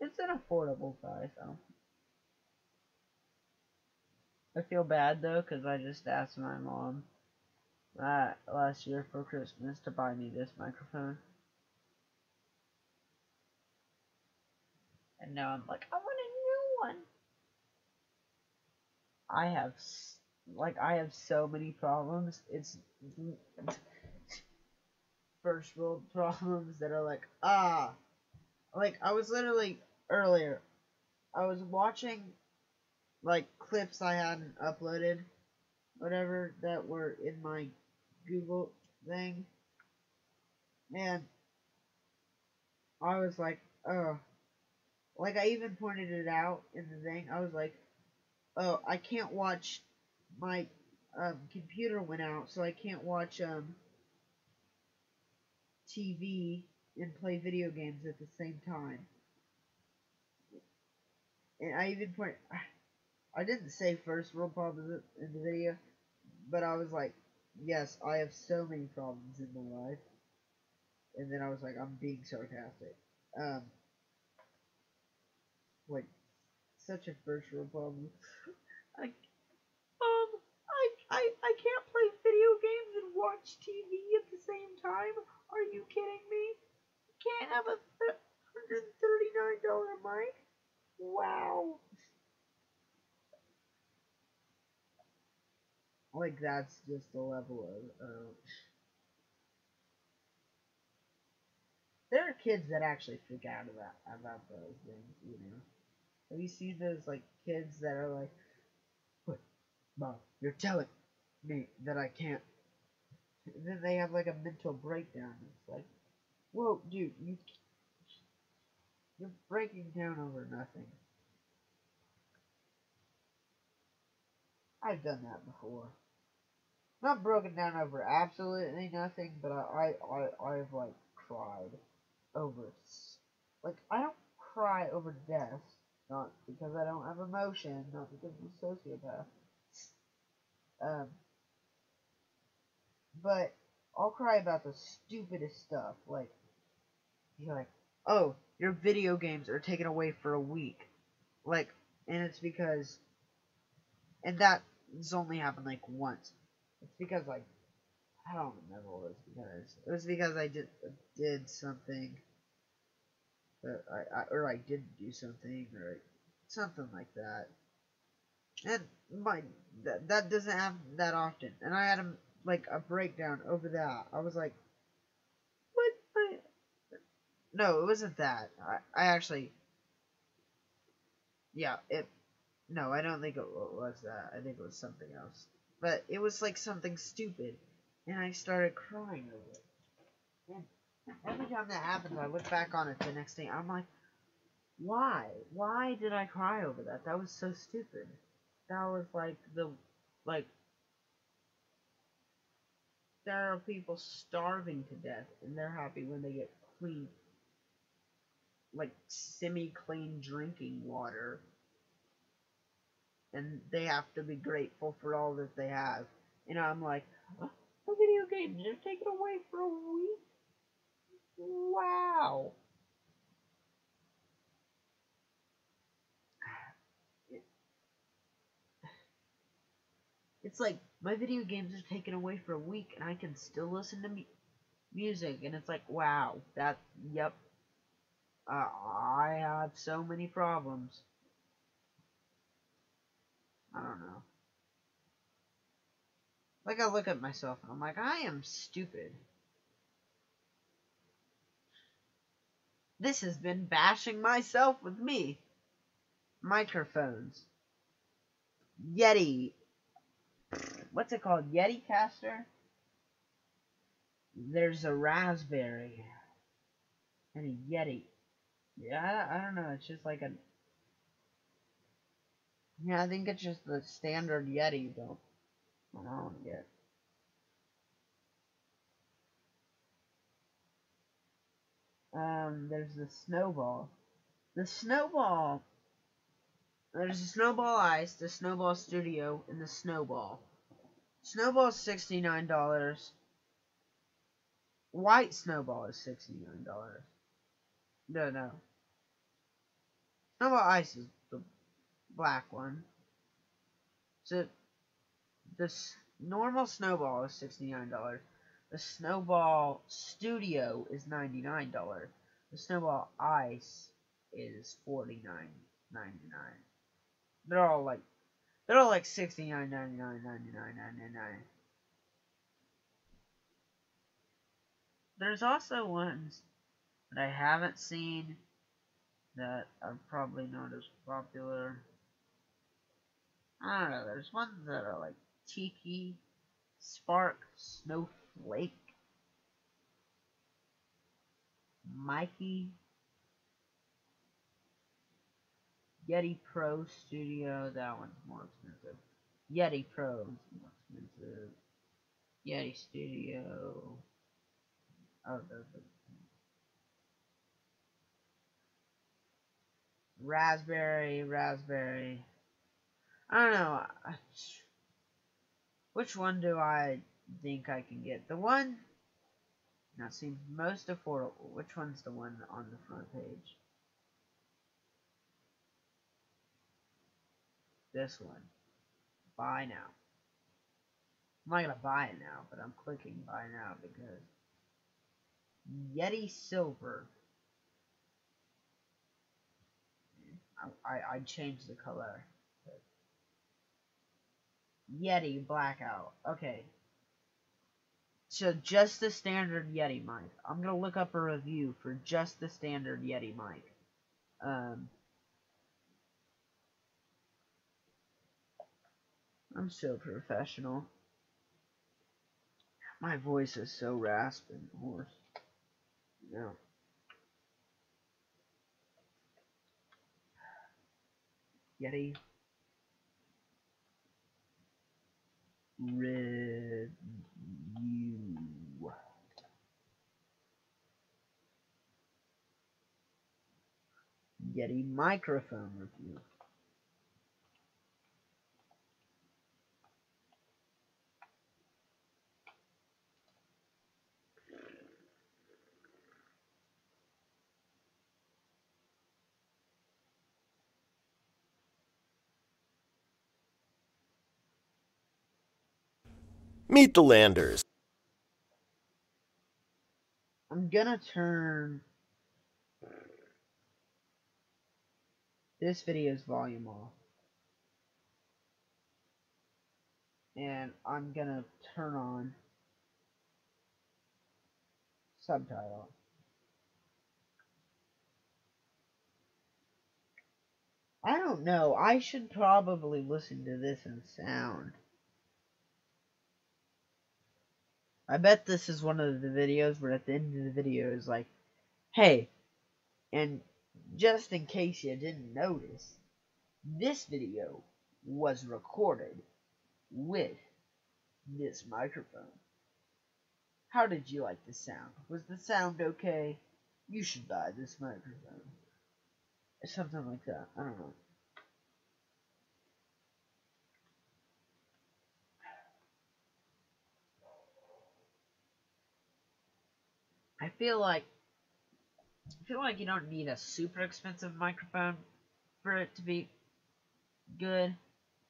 It's an affordable size, though. I feel bad, though, because I just asked my mom last year for Christmas to buy me this microphone. And now I'm like, I want a new one. I have so many problems. It's first world problems that are like, like I was literally earlier, I was watching like clips I hadn't uploaded, whatever, that were in my Google thing, and I was like, oh, like I even pointed it out in the thing. I was like, oh, I can't watch, my computer went out, so I can't watch TV and play video games at the same time. And I even I didn't say first world problems in the video, but I was like, yes, I have so many problems in my life. And then I was like, I'm being sarcastic. Like, such a first world problem. I, I can't play video games and watch TV at the same time. Are you kidding me? Can't have a $139 mic? Wow. Like, that's just the level of, there are kids that actually freak out about those things. Have you seen those, like, kids that are like, what, Mom, you're telling me that I can't. And then they have, like, a mental breakdown. It's like, whoa, dude, you're breaking down over nothing. I've done that before. Not broken down over absolutely nothing, but I've, like, cried over, like, I don't cry over death, not because I don't have emotion, not because I'm a sociopath, but I'll cry about the stupidest stuff, like, you're like, oh, your video games are taken away for a week, like, and it's because, and that's only happened, like, once. It's because, like, I don't remember what it was because. It was because I did something, or I didn't do something, or something like that. And that doesn't happen that often. And I had a breakdown over that. I was like, what? No, it wasn't that. I actually, yeah, no, I don't think it was that. I think it was something else. But it was like something stupid, and I started crying over it. And every time that happens, I look back on it the next day. I'm like, why? Why did I cry over that? That was so stupid. That was like, there are people starving to death, and they're happy when they get clean like semi-clean drinking water, and they have to be grateful for all that they have. And I'm like, oh, the video games are taken away for a week. Wow. It's like my video games are taken away for a week, and I can still listen to music, and it's like, wow, yep. I have so many problems. I don't know. Like, I look at myself and I'm like, I am stupid. This has been bashing myself with me. Microphones. Yeti. What's it called? Yeti caster? There's a raspberry. And a Yeti. Yeah, I don't know. It's just like a... Yeah, I think it's just the standard Yeti, though. I don't get. There's the snowball. The snowball. There's the snowball ice, the snowball studio, and the snowball. Snowball's $69. White snowball is $69. No. Snowball ice is the black one. So the normal snowball is $69. The snowball studio is $99. The snowball ice is $49.99. They're all like $69.99, $99.99. There's also ones that I haven't seen that are probably not as popular. I don't know. There's ones that are like Tiki, Spark, Snowflake, Mikey, Yeti Pro Studio. That one's more expensive. Yeti Pro is more expensive. Yeti Studio. Oh, the raspberry. I don't know. Which one do I think I can get? The one that seems most affordable. Which one's the one on the front page? This one. Buy now. I'm not gonna buy it now, but I'm clicking buy now because Yeti Silver. I changed the color. Yeti Blackout. Okay. So just the standard Yeti mic. I'm gonna look up a review for just the standard Yeti mic. I'm so professional. My voice is so raspy and hoarse. No. Yeti review. Yeti microphone review.
Meet the Landers.
I'm gonna turn this video's volume off. And I'm gonna turn on subtitles. I don't know. I should probably listen to this in sound. I bet this is one of the videos where at the end of the video is like, hey, and just in case you didn't notice, this video was recorded with this microphone. How did you like the sound? Was the sound okay? You should buy this microphone. something like that. I don't know. I feel like you don't need a super expensive microphone for it to be good.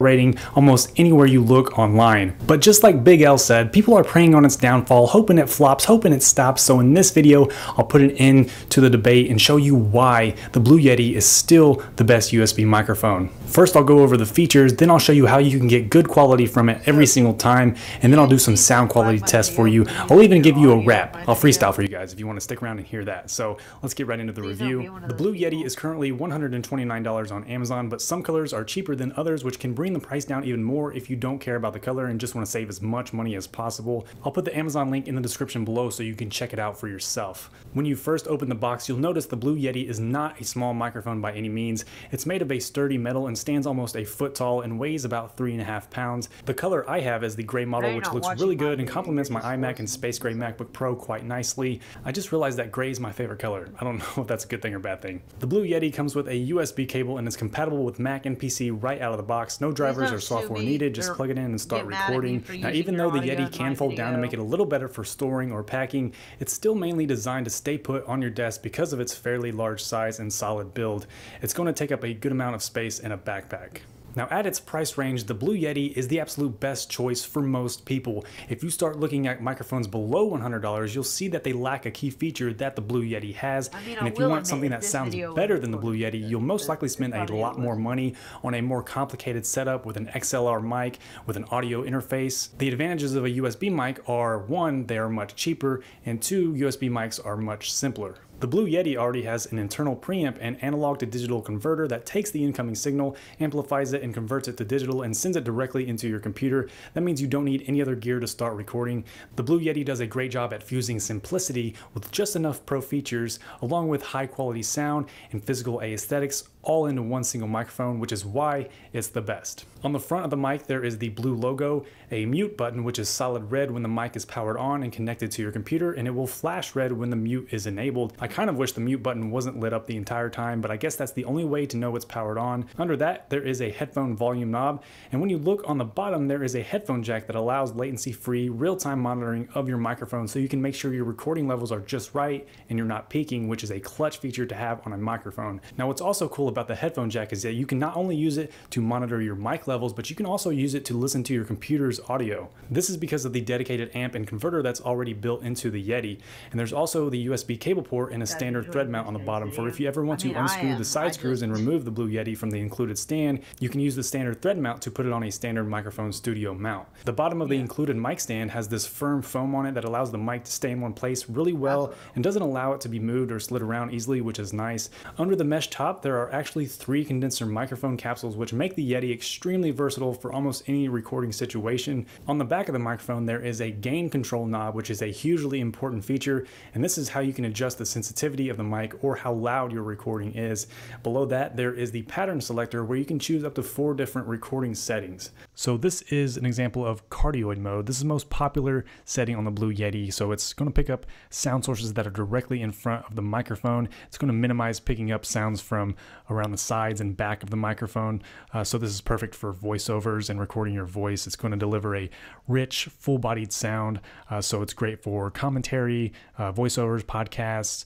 Rating almost anywhere you look online. But just like Big L said, people are preying on its downfall, hoping it flops, hoping it stops. So in this video, I'll put an end to the debate and show you why the Blue Yeti is still the best USB microphone. First, I'll go over the features, then I'll show you how you can get good quality from it every single time, and then I'll do some sound quality tests for you. I'll even give you a rap. I'll freestyle for you guys if you want to stick around and hear that. So let's get right into the review. The Blue Yeti is currently $129 on Amazon, but some colors are cheaper than others, which can bring the price down even more if you don't care about the color and just want to save as much money as possible. I'll put the Amazon link in the description below so you can check it out for yourself. When you first open the box, you'll notice the Blue Yeti is not a small microphone by any means. It's made of a sturdy metal and stands almost a foot tall and weighs about 3.5 pounds. The color I have is the gray model, which looks really good and complements my iMac and Space Gray MacBook Pro quite nicely. I just realized that gray is my favorite color. I don't know if that's a good thing or bad thing. The Blue Yeti comes with a USB cable and is compatible with Mac and PC right out of the box. No drivers or software needed, just plug it in and start recording. Now, even though the Yeti can fold down to make it a little better for storing or packing, it's still mainly designed to stay put on your desk because of its fairly large size and solid build. It's going to take up a good amount of space in a backpack. Now, at its price range, the Blue Yeti is the absolute best choice for most people. If you start looking at microphones below $100, you'll see that they lack a key feature that the Blue Yeti has. And if you want something that sounds better than the Blue Yeti, you'll most likely spend a lot more money on a more complicated setup with an XLR mic, with an audio interface. The advantages of a USB mic are, one, they are much cheaper, and two, USB mics are much simpler. The Blue Yeti already has an internal preamp and analog to digital converter that takes the incoming signal, amplifies it, and converts it to digital and sends it directly into your computer. That means you don't need any other gear to start recording. The Blue Yeti does a great job at fusing simplicity with just enough pro features, along with high quality sound and physical aesthetics, all into one single microphone, which is why it's the best. On the front of the mic, there is the blue logo, a mute button, which is solid red when the mic is powered on and connected to your computer, and it will flash red when the mute is enabled. I kind of wish the mute button wasn't lit up the entire time, but I guess that's the only way to know it's powered on. Under that, there is a headphone volume knob, and when you look on the bottom, there is a headphone jack that allows latency-free, real-time monitoring of your microphone so you can make sure your recording levels are just right and you're not peaking, which is a clutch feature to have on a microphone. Now, what's also cool about the headphone jack is that you can not only use it to monitor your mic levels, but you can also use it to listen to your computer's audio. This is because of the dedicated amp and converter that's already built into the Yeti. And there's also the USB cable port and a standard thread mount on the bottom for if you ever want to unscrew the side screws and remove the Blue Yeti from the included stand, you can use the standard thread mount to put it on a standard microphone studio mount. The bottom of the included mic stand has this firm foam on it that allows the mic to stay in one place really well and doesn't allow it to be moved or slid around easily, which is nice. Under the mesh top, there are actually 3 condenser microphone capsules, which make the Yeti extremely versatile for almost any recording situation. On the back of the microphone, there is a gain control knob, which is a hugely important feature, and this is how you can adjust the sensitivity of the mic or how loud your recording is. Below that, there is the pattern selector where you can choose up to 4 different recording settings. So this is an example of cardioid mode. This is the most popular setting on the Blue Yeti, so it's going to pick up sound sources that are directly in front of the microphone. It's going to minimize picking up sounds from around the sides and back of the microphone. So this is perfect for voiceovers and recording your voice. It's going to deliver a rich, full-bodied sound, so it's great for commentary, voiceovers, podcasts,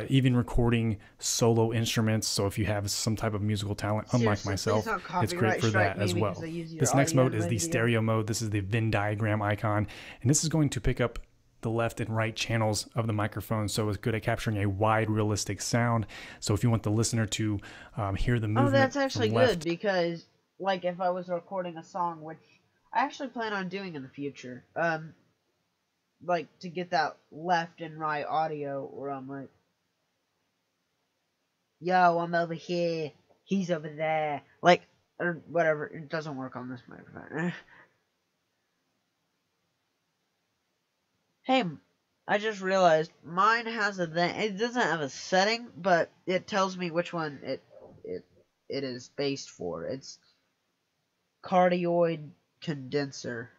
even recording solo instruments. So if you have some type of musical talent, unlike myself, it's great for that as well. This next mode is the stereo mode. This is the Venn diagram icon, and this is going to pick up the left and right channels of the microphone, so it's good at capturing a wide, realistic sound. So if you want the listener to hear the movement,
that's actually good, because like if I was recording a song, which I actually plan on doing in the future, like to get that left and right audio where I'm like, yo, I'm over here, he's over there, like, or whatever. It doesn't work on this microphone. Hey, I just realized mine has a thing. It doesn't have a setting, but it tells me which one it is based for. It's cardioid condenser.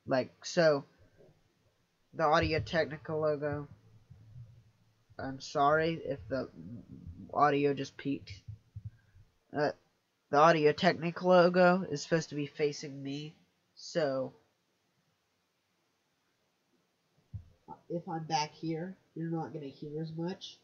Like, so, the Audio Technica logo. I'm sorry if the audio just peaked. the Audio Technica logo is supposed to be facing me, so if I'm back here, you're not going to hear as much.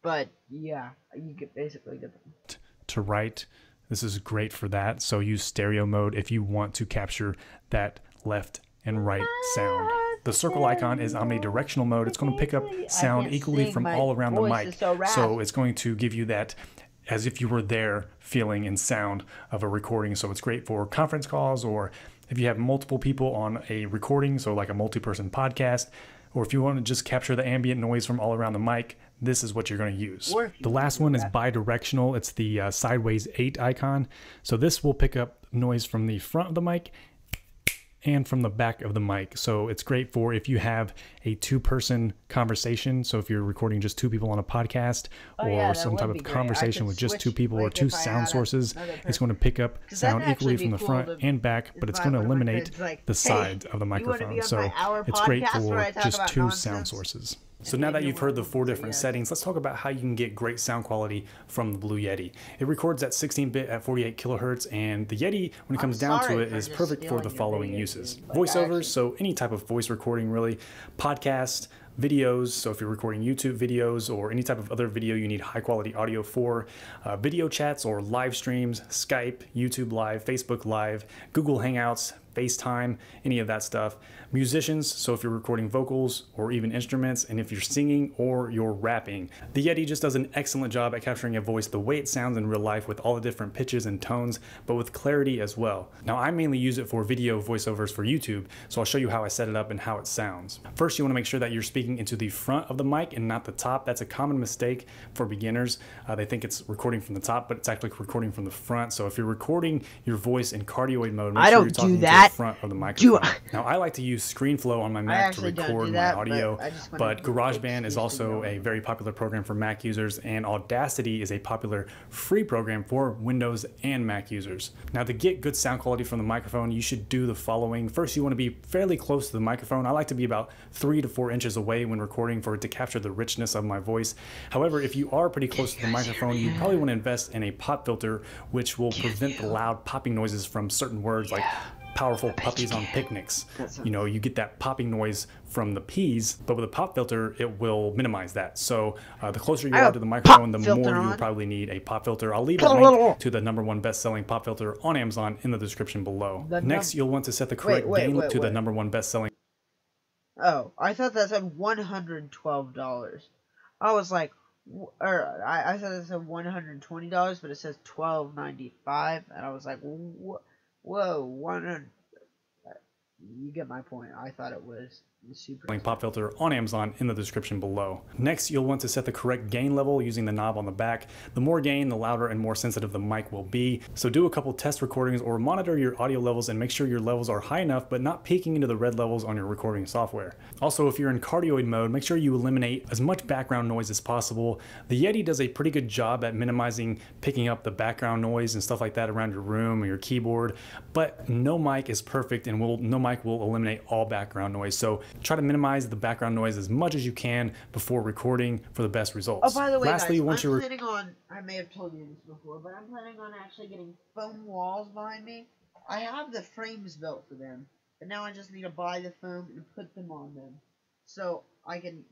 But yeah, you get basically get them.
To right, this is great for that. So use stereo mode if you want to capture that left and right sound. The circle icon is omnidirectional mode. It's going to pick up sound equally from all around the mic. So it's going to give you that as if you were there feeling and sound of a recording. So it's great for conference calls, or if you have multiple people on a recording, so like a multi-person podcast, or if you want to just capture the ambient noise from all around the mic, this is what you're going to use. The last one is bidirectional. It's the sideways 8 icon. So this will pick up noise from the front of the mic and from the back of the mic. So it's great for if you have a 2-person conversation. So if you're recording just 2 people on a podcast, or some type of conversation with just 2 people, or 2 sound sources, it's going to pick up sound equally from the front and back, but it's going to eliminate the sides of the microphone. So it's great for just 2 sound sources. So now that you've heard the 4 different settings, let's talk about how you can get great sound quality from the Blue Yeti. It records at 16-bit at 48 kilohertz, and the Yeti, when it comes down to it, is perfect for the following uses. Voiceovers, so any type of voice recording really, podcasts, videos, so if you're recording YouTube videos or any type of other video you need high quality audio for, video chats or live streams, Skype, YouTube Live, Facebook Live, Google Hangouts, FaceTime, any of that stuff. Musicians, so if you're recording vocals or even instruments, and if you're singing or you're rapping. The Yeti just does an excellent job at capturing a voice the way it sounds in real life, with all the different pitches and tones, but with clarity as well. Now I mainly use it for video voiceovers for YouTube, so I'll show you how I set it up and how it sounds. First, you want to make sure that you're speaking into the front of the mic and not the top. That's a common mistake for beginners. They think it's recording from the top, but it's actually recording from the front. So if you're recording your voice in cardioid mode, make sure you're talking to the front of the microphone. Now I like to use ScreenFlow on my Mac to record my audio, but GarageBand is also a very popular program for Mac users, and Audacity is a popular free program for Windows and Mac users. Now to get good sound quality from the microphone, you should do the following. First, you want to be fairly close to the microphone. I like to be about 3 to 4 inches away when recording for it to capture the richness of my voice. However, if you are pretty close to the microphone, you probably want to invest in a pop filter, which will prevent the loud popping noises from certain words like powerful puppies on picnics. You know, you get that popping noise from the P's, but with a pop filter, it will minimize that. So the closer you are to the microphone, the more you will probably need a pop filter. I'll leave a link to the #1 best-selling pop filter on Amazon in the description below. Next, you'll want to set the correct gain to the #1 best-selling.
Oh, I thought that said $112. I was like, I thought it said $120, but it says $12.95, and I was like, whoa, 100. You get my point. I thought it was super
pop filter on Amazon in the description below. Next, you'll want to set the correct gain level using the knob on the back. The more gain, the louder and more sensitive the mic will be. So do a couple test recordings or monitor your audio levels and make sure your levels are high enough but not peaking into the red levels on your recording software. Also, if you're in cardioid mode, make sure you eliminate as much background noise as possible. The Yeti does a pretty good job at minimizing picking up the background noise and stuff like that around your room or your keyboard, but no mic is perfect, and no mic will eliminate all background noise. So try to minimize the background noise as much as you can before recording for the best results.
Oh, by the way,
lastly,
guys,
once
I'm planning on, I may have told you this before, but I'm planning on actually getting foam walls behind me. I have the frames built for them, but now I just need to buy the foam and put them on them, so I can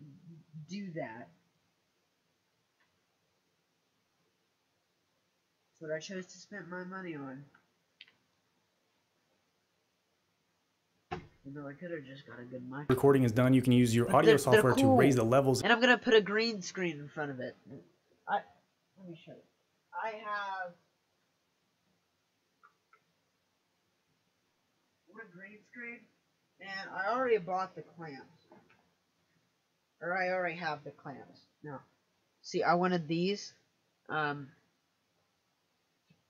do that. That's what I chose to spend my money on. You know, I could have just got a good mic.
Recording is done, you can use your audio software to raise the levels.
And I'm gonna put a green screen in front of it. Let me show you. I have a green screen, and I already bought the clamps. Or I already have the clamps. Now, see, I wanted these. Clamp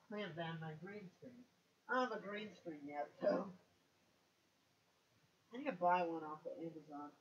down my green screen. I don't have a green screen yet, so I need to buy one off of Amazon.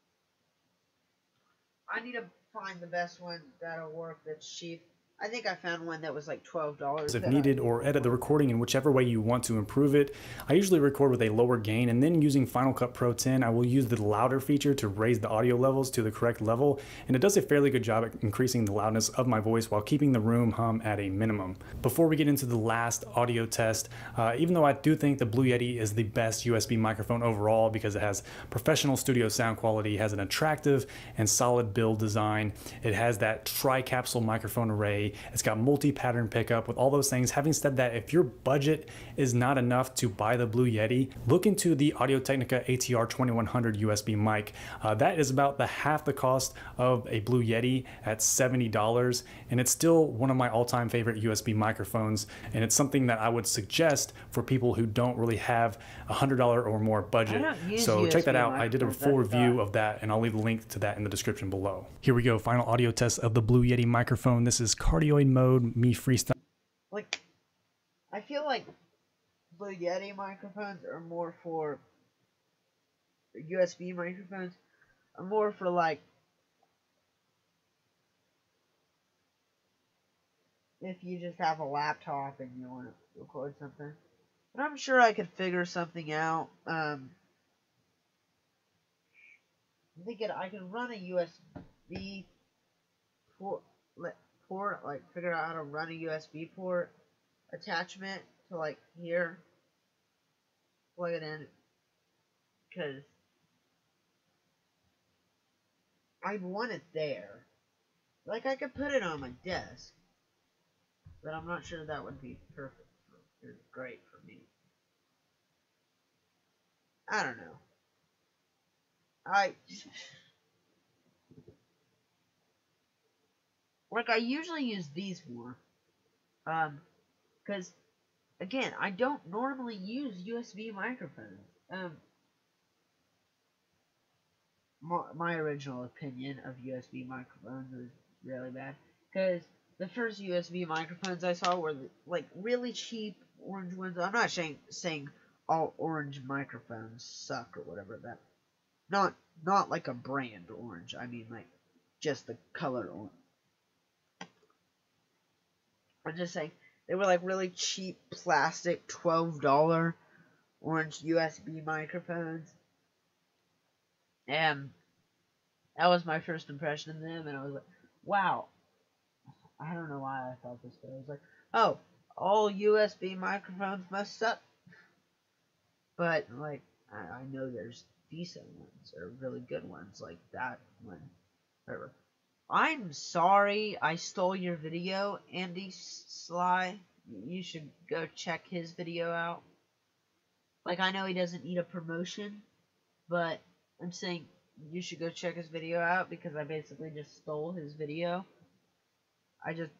I need to find the best one that'll work, that's cheap. I think I found one that was like $12.
If needed, or edit the recording in whichever way you want to improve it. I usually record with a lower gain, and then using Final Cut Pro 10, I will use the louder feature to raise the audio levels to the correct level, and it does a fairly good job at increasing the loudness of my voice while keeping the room hum at a minimum. Before we get into the last audio test, even though I do think the Blue Yeti is the best USB microphone overall because it has professional studio sound quality, has an attractive and solid build design, it has that tri-capsule microphone array, it's got multi-pattern pickup. With all those things, having said that, if your budget is not enough to buy the Blue Yeti, look into the Audio-Technica ATR 2100 USB mic. That is about the half the cost of a Blue Yeti at $70, and it's still one of my all-time favorite USB microphones, and it's something that I would suggest for people who don't really have $100 or more budget. So check that out. I did a full review of that, and I'll leave a link to that in the description below. Here we go, final audio test of the Blue Yeti microphone. This is cardioid mode, me freestyle.
Like, I feel like Blue Yeti microphones are more for USB microphones are more for like if you just have a laptop and you want to record something. But I'm sure I could figure something out. I'm thinking I can run a USB port, like figure out how to run a USB port attachment to like here, plug it in, because I'd want it there. Like I could put it on my desk, but I'm not sure that would be perfect or great for me. I don't know. I usually use these more, because again, I don't normally use USB microphones. My original opinion of USB microphones was really bad, because the first USB microphones I saw were like really cheap orange ones. I'm not saying all orange microphones suck or whatever. That not like a brand orange. I mean like just the color orange. I'm just saying they were like really cheap plastic $12 orange USB microphones, and that was my first impression of them. And I was like, wow. I don't know why I thought this way. I was like, oh, all USB microphones must suck. But like, I know there's decent ones or really good ones like that one. Whatever. I'm sorry I stole your video, Andy Sly. You should go check his video out. Like, I know he doesn't need a promotion, but I'm saying you should go check his video out because I basically just stole his video. I just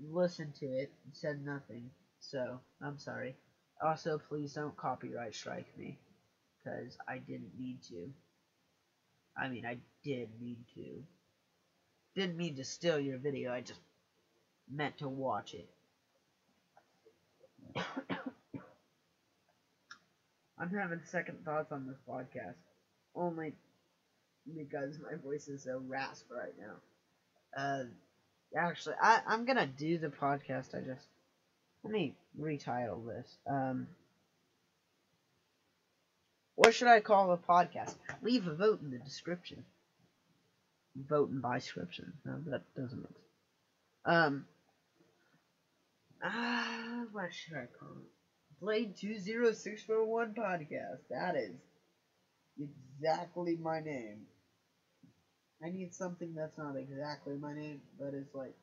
listened to it and said nothing, so I'm sorry. Also, please don't copyright strike me, because I didn't mean to. I mean, I did mean to. Didn't mean to steal your video, I just meant to watch it. I'm having second thoughts on this podcast, only because my voice is so raspy right now. Actually, I'm gonna do the podcast. Let me retitle this. What should I call the podcast? Leave a vote in the description. Vote in by description. No, that doesn't make sense. What should I call it? Blade 20641 podcast. That is exactly my name. I need something that's not exactly my name, but it's like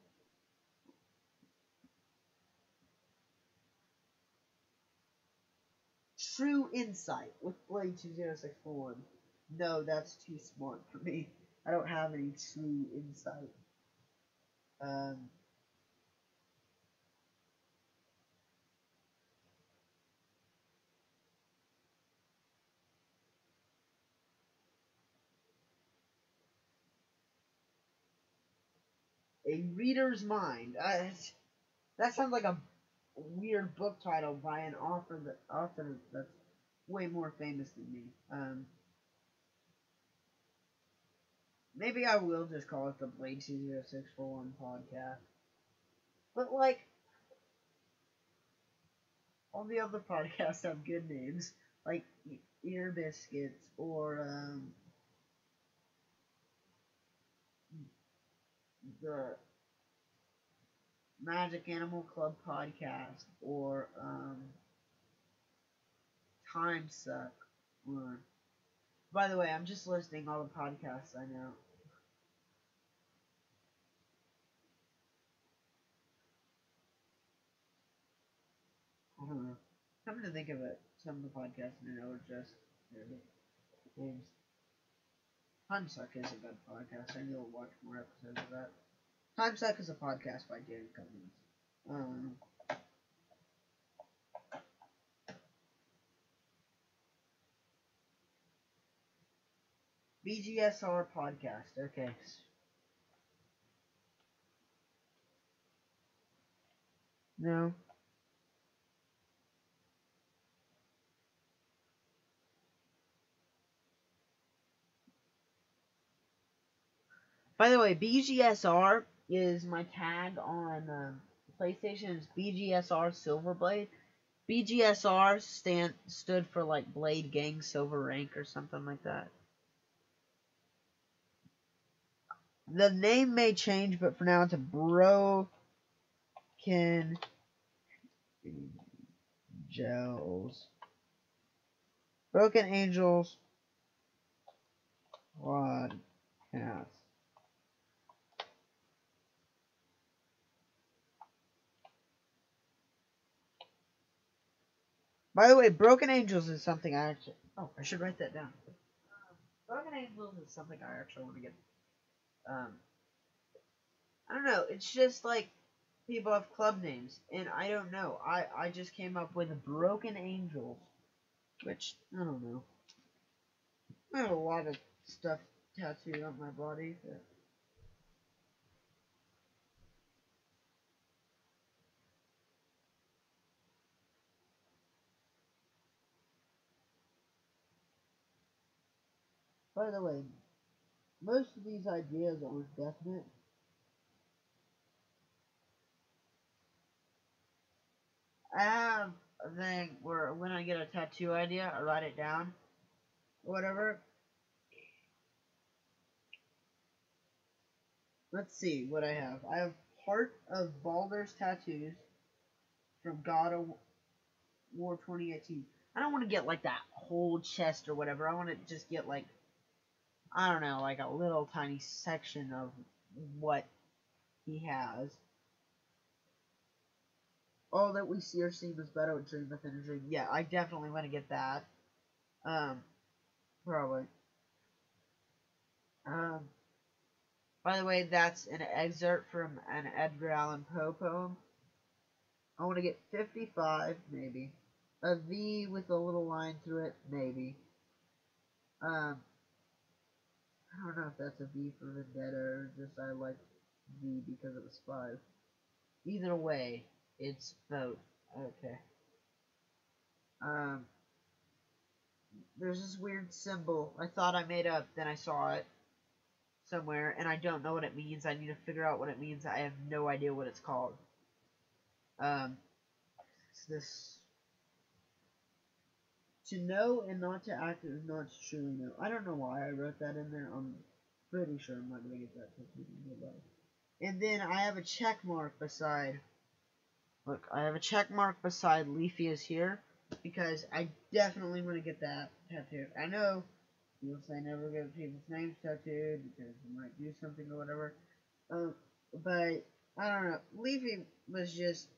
True Insight with Blade 20641. No, that's too smart for me. I don't have any true insight. A Reader's Mind. That sounds like a weird book title by an author that's way more famous than me. Maybe I will just call it the Blade 20641 podcast. But like all the other podcasts have good names, like Ear Biscuits or the Magic Animal Club podcast or Time Suck. Or, by the way, I'm just listing all the podcasts I know. I don't know. Come to think of it, some of the podcasts I know are just names. Time Suck is a good podcast. I need to watch more episodes of that. Time Suck is a podcast by Dan Cummins. BGSR podcast. Okay. No. By the way, BGSR is my tag on PlayStation. It's BGSR Silverblade. BGSR stood for like Blade Gang Silver Rank or something like that. The name may change, but for now it's a Broken Angels. Broken Angels podcast. By the way, Broken Angels is something I actually... Oh, I should write that down. Broken Angels is something I actually want to get... I don't know. It's just like people have club names, and I don't know. I just came up with Broken Angels, which, I don't know. I have a lot of stuff tattooed on my body. But... By the way, most of these ideas aren't definite. I have a thing where when I get a tattoo idea, I write it down, or whatever. Let's see what I have. I have Heart of Baldur's Tattoos from God of War 2018. I don't want to get like that whole chest or whatever. I want to just get like, I don't know, like a little tiny section of what he has. All that we see or seem is better with dream within a dream. Yeah, I definitely want to get that. Probably. By the way, that's an excerpt from an Edgar Allan Poe poem. I want to get 55, maybe. A V with a little line through it, maybe. I don't know if that's a V for Vendetta or just I like V because it was 5. Either way, it's both. Okay. There's this weird symbol I thought I made up, then I saw it somewhere, and I don't know what it means. I need to figure out what it means. I have no idea what it's called. It's this... To know and not to act is not to truly know. I don't know why I wrote that in there. I'm pretty sure I'm not going to get that tattooed in my body. And then I have a check mark beside... Look, I have a check mark beside Leafy is here, because I definitely want to get that tattooed. I know people say never get people's names tattooed because you might do something or whatever. But I don't know. Leafy was just...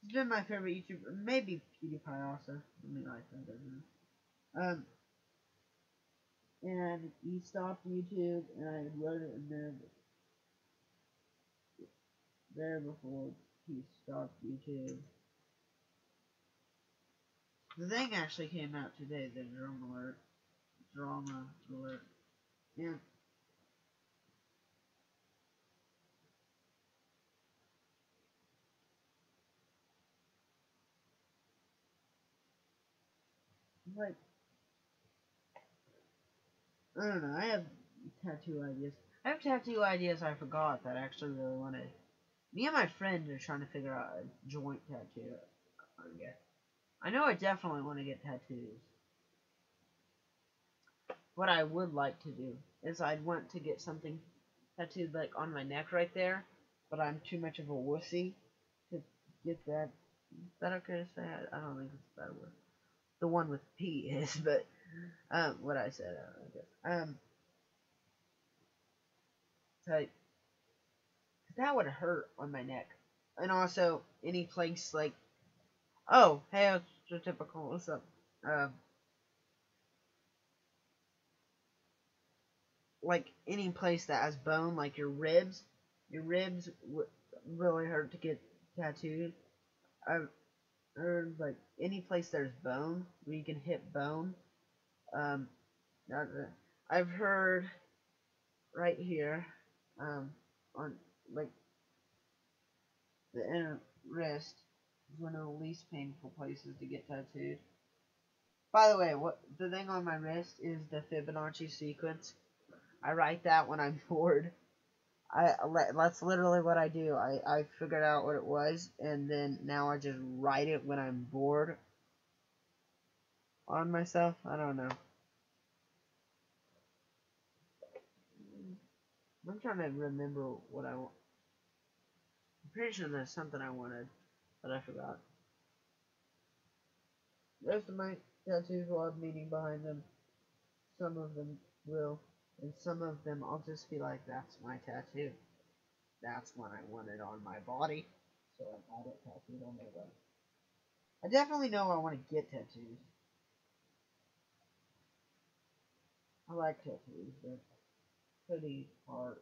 He's been my favorite YouTuber. Maybe PewDiePie also. I mean, I think I don't know. And he stopped YouTube, and I wrote it in there before he stopped YouTube. The thing actually came out today, the drama alert. And like, I don't know, I have tattoo ideas. I have tattoo ideas I forgot that I actually really wanted. Me and my friend are trying to figure out a joint tattoo. I know I definitely want to get tattoos. What I would like to do is I'd want to get something tattooed like on my neck right there, but I'm too much of a wussy to get that. Is that okay to say? I don't think it's a bad word. The one with P is, but what I said, I guess. So that would hurt on my neck, and also any place like, oh, hey, it's typical. What's up? Like any place that has bone, like your ribs would really hurt to get tattooed. I've heard like any place there's bone, where you can hit bone. Um, I've heard right here, on like the inner wrist is one of the least painful places to get tattooed. By the way, what the thing on my wrist is the Fibonacci sequence. I write that when I'm bored. That's literally what I do. I figured out what it was, and then now I just write it when I'm bored on myself. I don't know. I'm trying to remember what I want. I'm pretty sure there's something I wanted, but I forgot. Most of my tattoos will have meaning behind them. Some of them will, and some of them I'll just be like, that's my tattoo. That's what I wanted on my body, so I got it tattooed on my body. I definitely know I want to get tattoos. I like tattoos. They're pretty hard.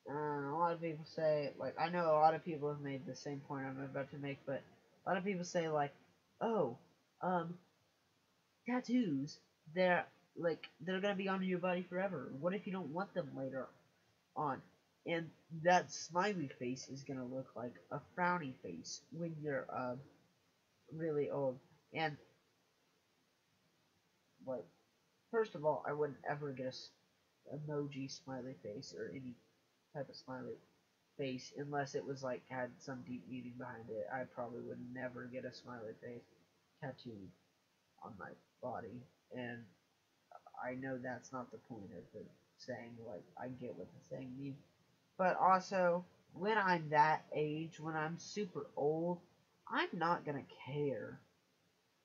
A lot of people say, like, I know a lot of people have made the same point I'm about to make, but a lot of people say, like, oh, tattoos, they're gonna be on your body forever. What if you don't want them later on? And that smiley face is gonna look like a frowny face when you're, really old. And, like, first of all, I wouldn't ever get a emoji smiley face or any type of smiley face unless it was like had some deep meaning behind it. I probably would never get a smiley face tattooed on my body, and I know that's not the point of the saying. Like, I get what the saying means, but also when I'm that age, when I'm super old, I'm not gonna care,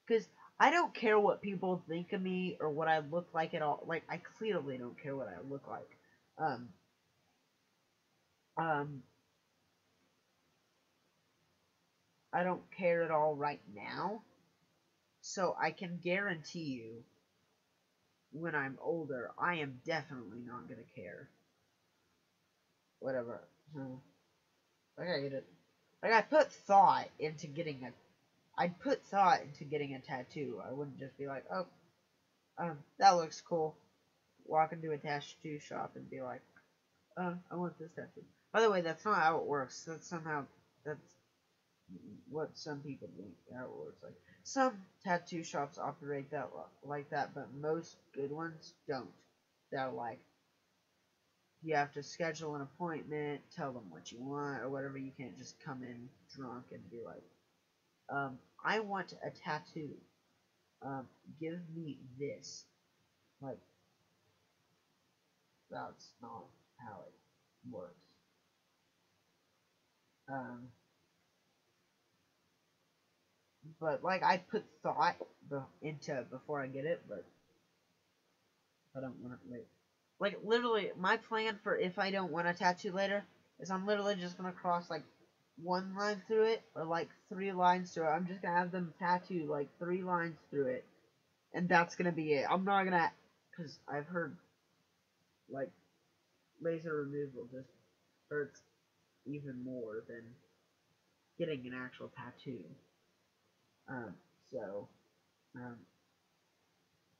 because I don't care what people think of me or what I look like at all. Like, I clearly don't care what I look like. Um, um, I don't care at all right now. So I can guarantee you, when I'm older, I am definitely not gonna care. Whatever. Like I get it. Like I put thought into getting a. I'd put thought into getting a tattoo. I wouldn't just be like, oh, that looks cool. Walk into a tattoo shop and be like, I want this tattoo. By the way, that's not how it works. That's what some people think how it works. Like, some tattoo shops operate that like that, but most good ones don't. They're like, you have to schedule an appointment, tell them what you want or whatever. You can't just come in drunk and be like, I want a tattoo. Give me this. Like, that's not how it works. Um, but like, I put thought into before I get it, but I don't want to wait. Like, literally, my plan for if I don't want a tattoo later is I'm literally just gonna cross like one line through it or like 3 lines through it. I'm just gonna have them tattoo like 3 lines through it, and that's gonna be it. I'm not gonna, because I've heard like laser removal just hurts even more than getting an actual tattoo. Um, so I'm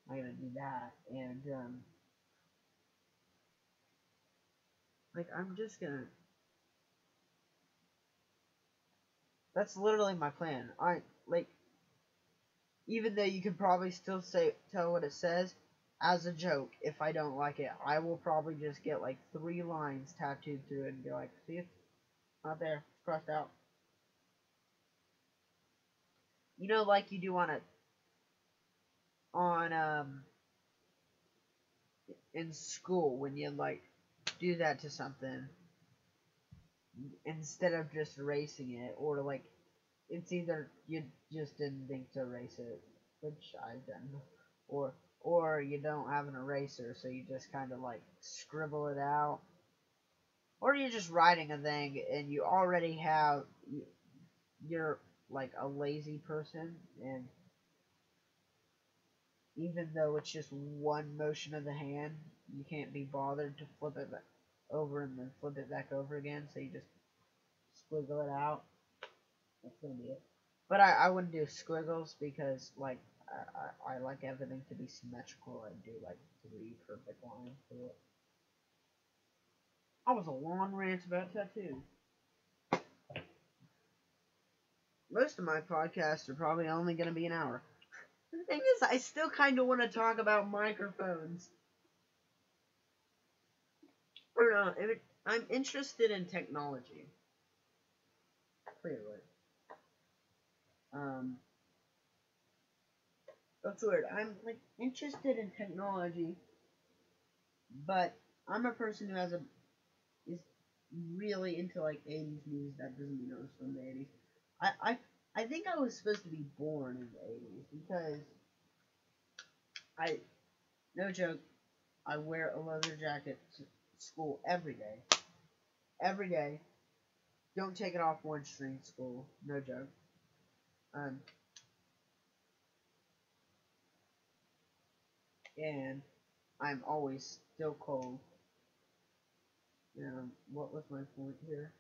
gonna do that, and like I'm just gonna. That's literally my plan. I like, even though you can probably still tell what it says, as a joke, if I don't like it, I will probably just get like 3 lines tattooed through it and be like, see, it's not there, it's crossed out. You know, like you do on in school when you like do that to something instead of just erasing it, or like it's either you just didn't think to erase it, which I've done, or you don't have an eraser, so you just kind of like scribble it out, or you're just writing a thing and you already have, you're like a lazy person, and even though it's just one motion of the hand, you can't be bothered to flip it over and then flip it back over again, so you just squiggle it out. That's gonna be it. But I wouldn't do squiggles because like I like everything to be symmetrical. I'd do like 3 perfect lines to it. I was a long rant about tattoos. Most of my podcasts are probably only going to be an hour. The thing is, I still kind of want to talk about microphones. Or no, I'm interested in technology. Clearly. That's weird. I'm like interested in technology, but I'm a person who is really into like 80s music. That doesn't mean I was from the 80s. I think I was supposed to be born in the 80s because no joke, I wear a leather jacket to school every day. Every day. Don't take it off one string school. No joke. And I'm always still cold. What was my point here?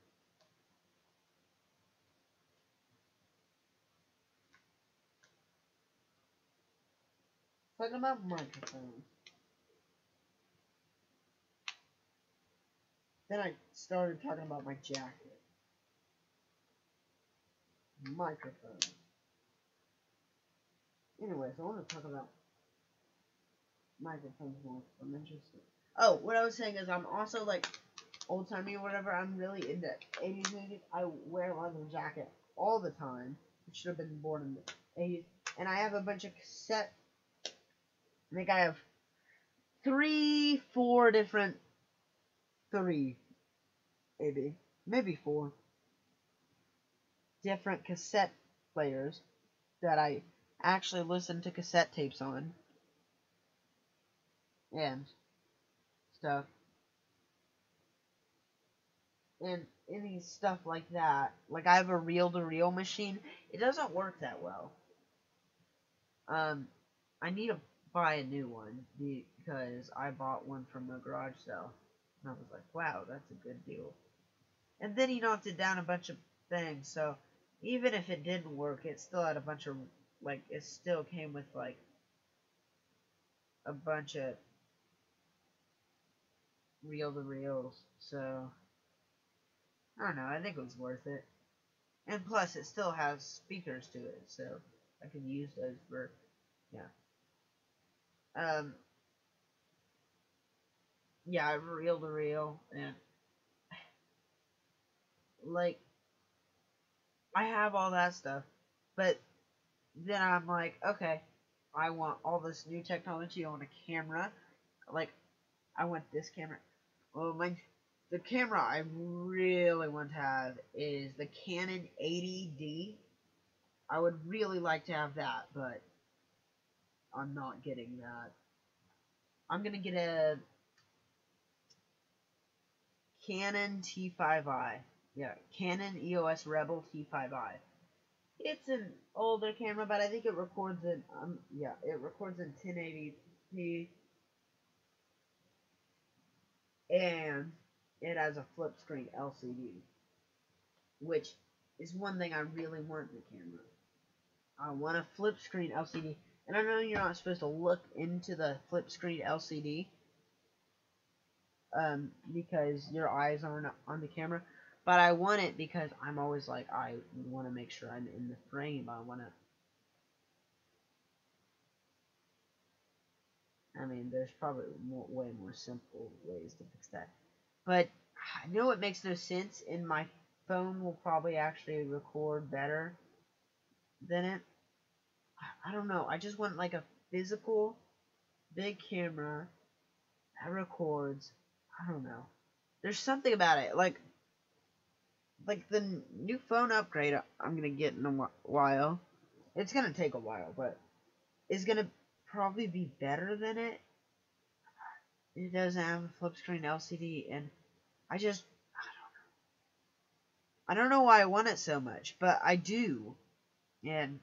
Talking about microphones. Then I started talking about my jacket. Microphones. Anyways, I want to talk about microphones more. I'm interested. Oh, what I was saying is I'm also like old timey or whatever. I'm really into 80s music. I wear a leather jacket all the time. I should have been born in the 80s. And I have a bunch of cassette. I think I have 3, 4 different. 3, maybe 4 different cassette players that I actually listen to cassette tapes on and stuff, and any stuff like that. Like I have a reel-to-reel machine. It doesn't work that well. I need to buy a new one because I bought one from a garage sale, and I was like, wow, that's a good deal. And then he knocked it down a bunch of things, so even if it didn't work, it still had a bunch of, like, it still came with, like, a bunch of reel-to-reels, so, I don't know, I think it was worth it. And plus, it still has speakers to it, so I can use those for, yeah, reel-to-reel, and, like, I have all that stuff, but then I'm like, okay, I want all this new technology. I want a camera. Like, I want this camera. Well, the camera I really want to have is the Canon 80D. I would really like to have that, but I'm not getting that. I'm gonna get a Canon T5i. Yeah, Canon EOS Rebel T5i. It's an older camera, but I think it records in it records in 1080p, and it has a flip screen LCD, which is one thing I really want in the camera. I want a flip screen LCD, and I know you're not supposed to look into the flip screen LCD, because your eyes aren't on the camera. But I want it because I'm always like, I want to make sure I'm in the frame. I want to. I mean, there's probably way more simple ways to fix that. But I know it makes no sense, and my phone will probably actually record better than it. I don't know. I just want like a physical big camera that records. I don't know. There's something about it. Like the new phone upgrade I'm gonna get in a while. It's gonna take a while, but it's gonna probably be better than it. It doesn't have a flip screen LCD, and I don't know why I want it so much, but I do, and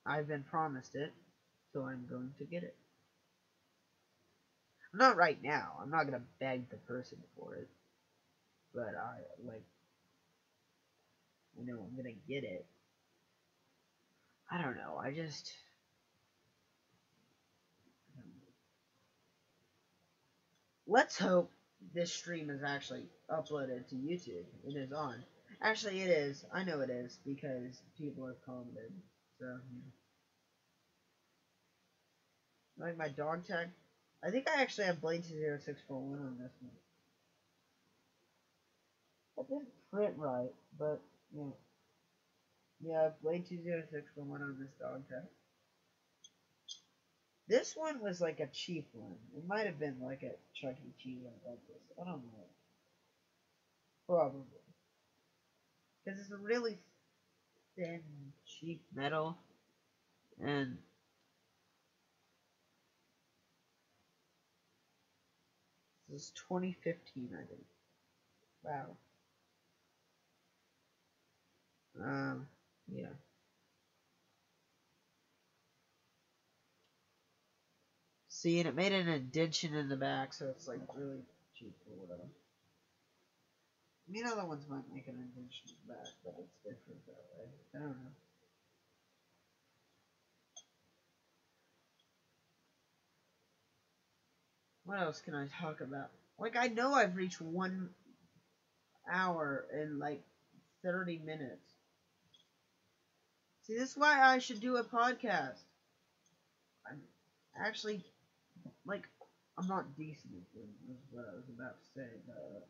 I've been promised it, so I'm going to get it. Not right now. I'm not gonna beg the person for it, but I know I'm gonna get it. I don't know. Let's hope this stream is actually uploaded to YouTube. It is on. Actually, it is. I know it is because people have commented. So, yeah. Like my dog tag. I think I actually have Blade20641 on this one. I didn't print right, but yeah. Yeah, Blade20641 on this dog tag. This one was like a cheap one. It might have been like a Chuck E. Cheese like this. I don't know. Probably. Because it's a really thin, cheap metal. And this is 2015, I think. Wow. Yeah. See, and it made an indentation in the back, so it's like really cheap or whatever. I mean, other ones might make an indentation in the back, but it's different that way. I don't know. What else can I talk about? Like, I know I've reached 1 hour and like 30 minutes. See, this is why I should do a podcast. I'm actually, like, I'm not decent at them, is what I was about to say, but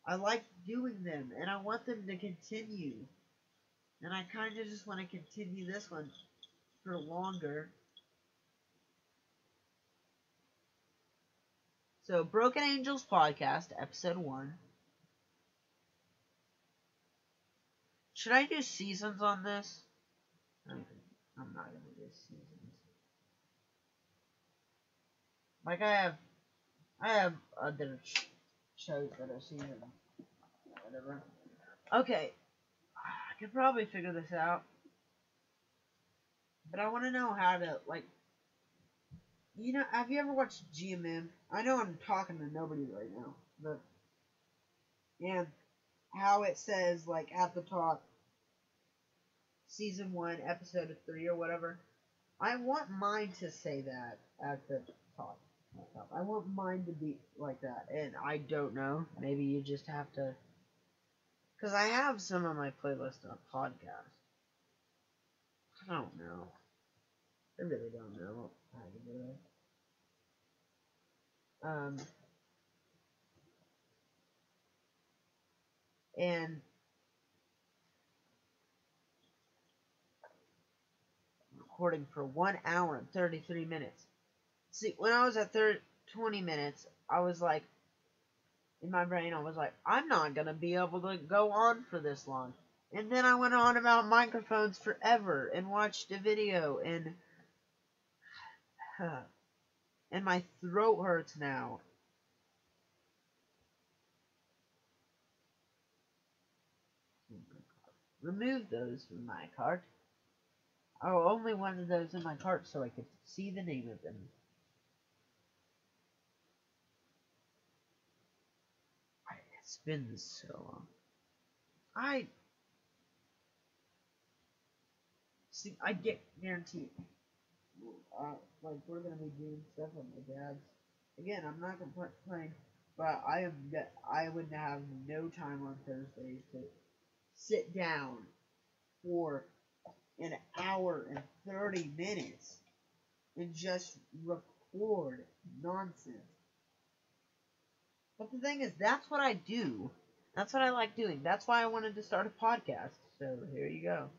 I like doing them, and I want them to continue. And I kind of just want to continue this one for longer. So, Broken Angels Podcast, Episode 1. Should I do seasons on this? I'm not going to do seasons. Like, I have other shows that are seasons. Whatever. Okay. I could probably figure this out. But I want to know how to, like, you know, have you ever watched GMM? I know I'm talking to nobody right now, but, and how it says, like, at the top, Season 1, Episode 3, or whatever. I want mine to say that at the top. I want mine to be like that, and I don't know. Maybe you just have to, because I have some of my playlists on podcast. I don't know. I really don't know how to do it. And recording for 1 hour and 33 minutes. See, when I was at 20 minutes, I was like, in my brain, I was like, I'm not going to be able to go on for this long. And then I went on about microphones forever and watched a video, and my throat hurts now. Remove those from my cart. I only wanted those in my cart so I could see the name of them. It's been so long. I guarantee, like, we're gonna be doing stuff with my dad's. Again, I'm not gonna complain, but I would have no time on Thursdays to sit down for an hour and 30 minutes and just record nonsense. But the thing is, that's what I do. That's what I like doing. That's why I wanted to start a podcast. So here you go.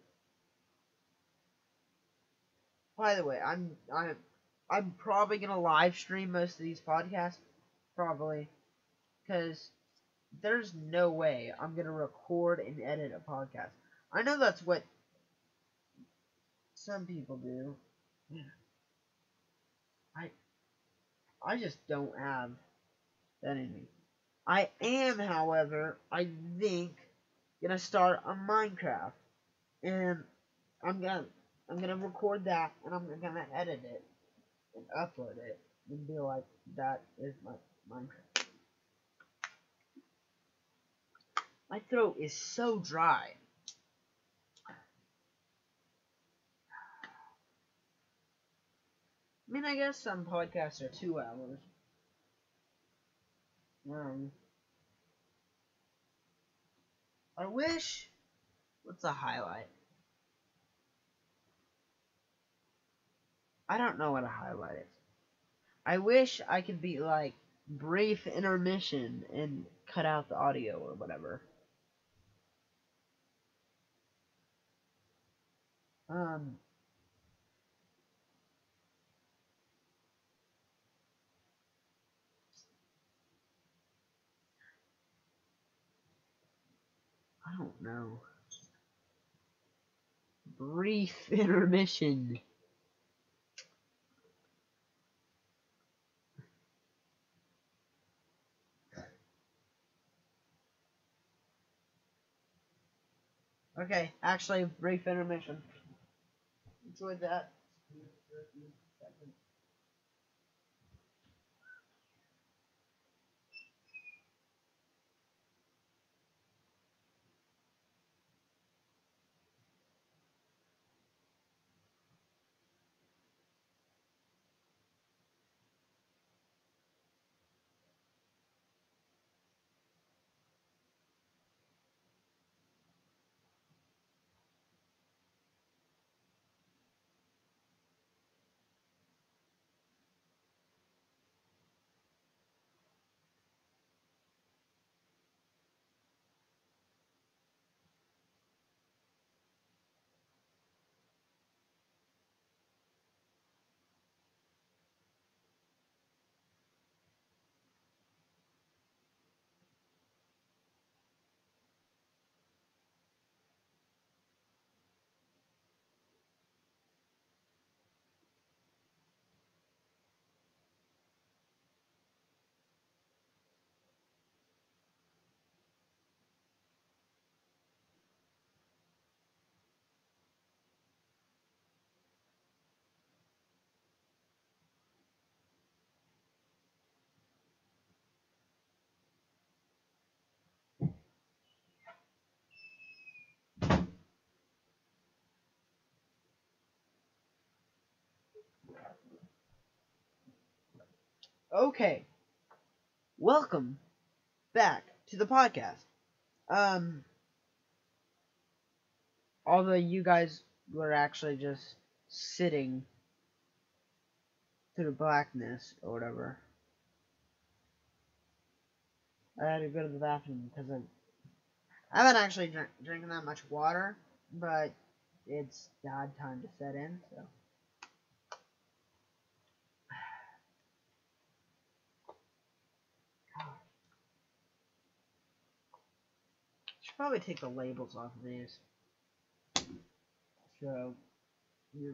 By the way, I'm probably gonna live stream most of these podcasts, probably, because there's no way I'm gonna record and edit a podcast. I know that's what some people do. I just don't have that in me. I am, however, I think gonna start a Minecraft, and I'm gonna record that, and I'm gonna edit it and upload it, and be like, that is my Minecraft. My throat is so dry. I mean, I guess some podcasts are 2 hours. I wish. What's a highlight? I don't know what a highlight is. I wish I could be like brief intermission and cut out the audio or whatever. I don't know. Brief intermission. Okay, actually, brief intermission. Enjoyed that. Okay, welcome back to the podcast. Although you guys were actually just sitting through the blackness or whatever. I had to go to the bathroom because I haven't actually drinking that much water, but it's bad time to set in, so. Should probably take the labels off of these. So, yeah.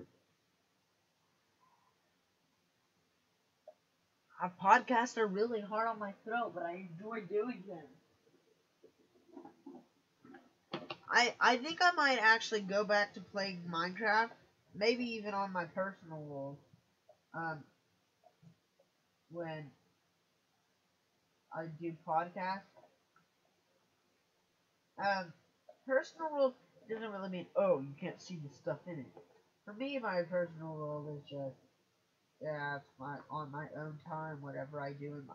Podcasts are really hard on my throat, but I enjoy doing them. I think I might actually go back to playing Minecraft, maybe even on my personal world, when I do podcasts. Personal world doesn't really mean, oh, you can't see the stuff in it. For me, my personal world is just, yeah, it's on my own time, whatever I do in my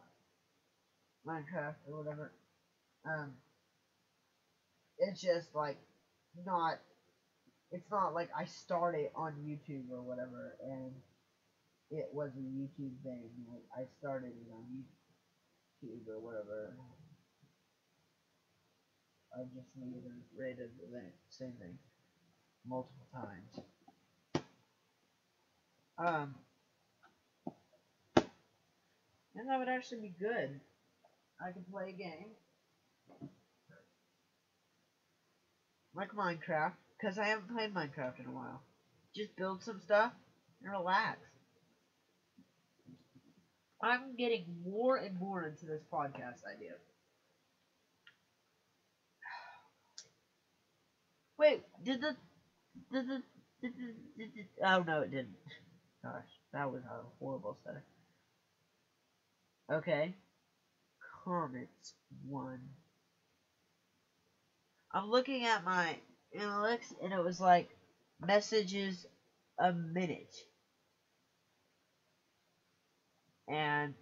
Minecraft or whatever. It's just like not. It's not like I start it on YouTube or whatever, and it was a YouTube thing. Like, I started it on YouTube or whatever. I just reiterated the same thing multiple times. And that would actually be good. I could play a game like Minecraft, because I haven't played Minecraft in a while. Just build some stuff and relax. I'm getting more and more into this podcast idea. Wait, oh no, it didn't. Gosh, that was a horrible setting. Okay, comments 1. I'm looking at my analytics and it was like messages a minute. And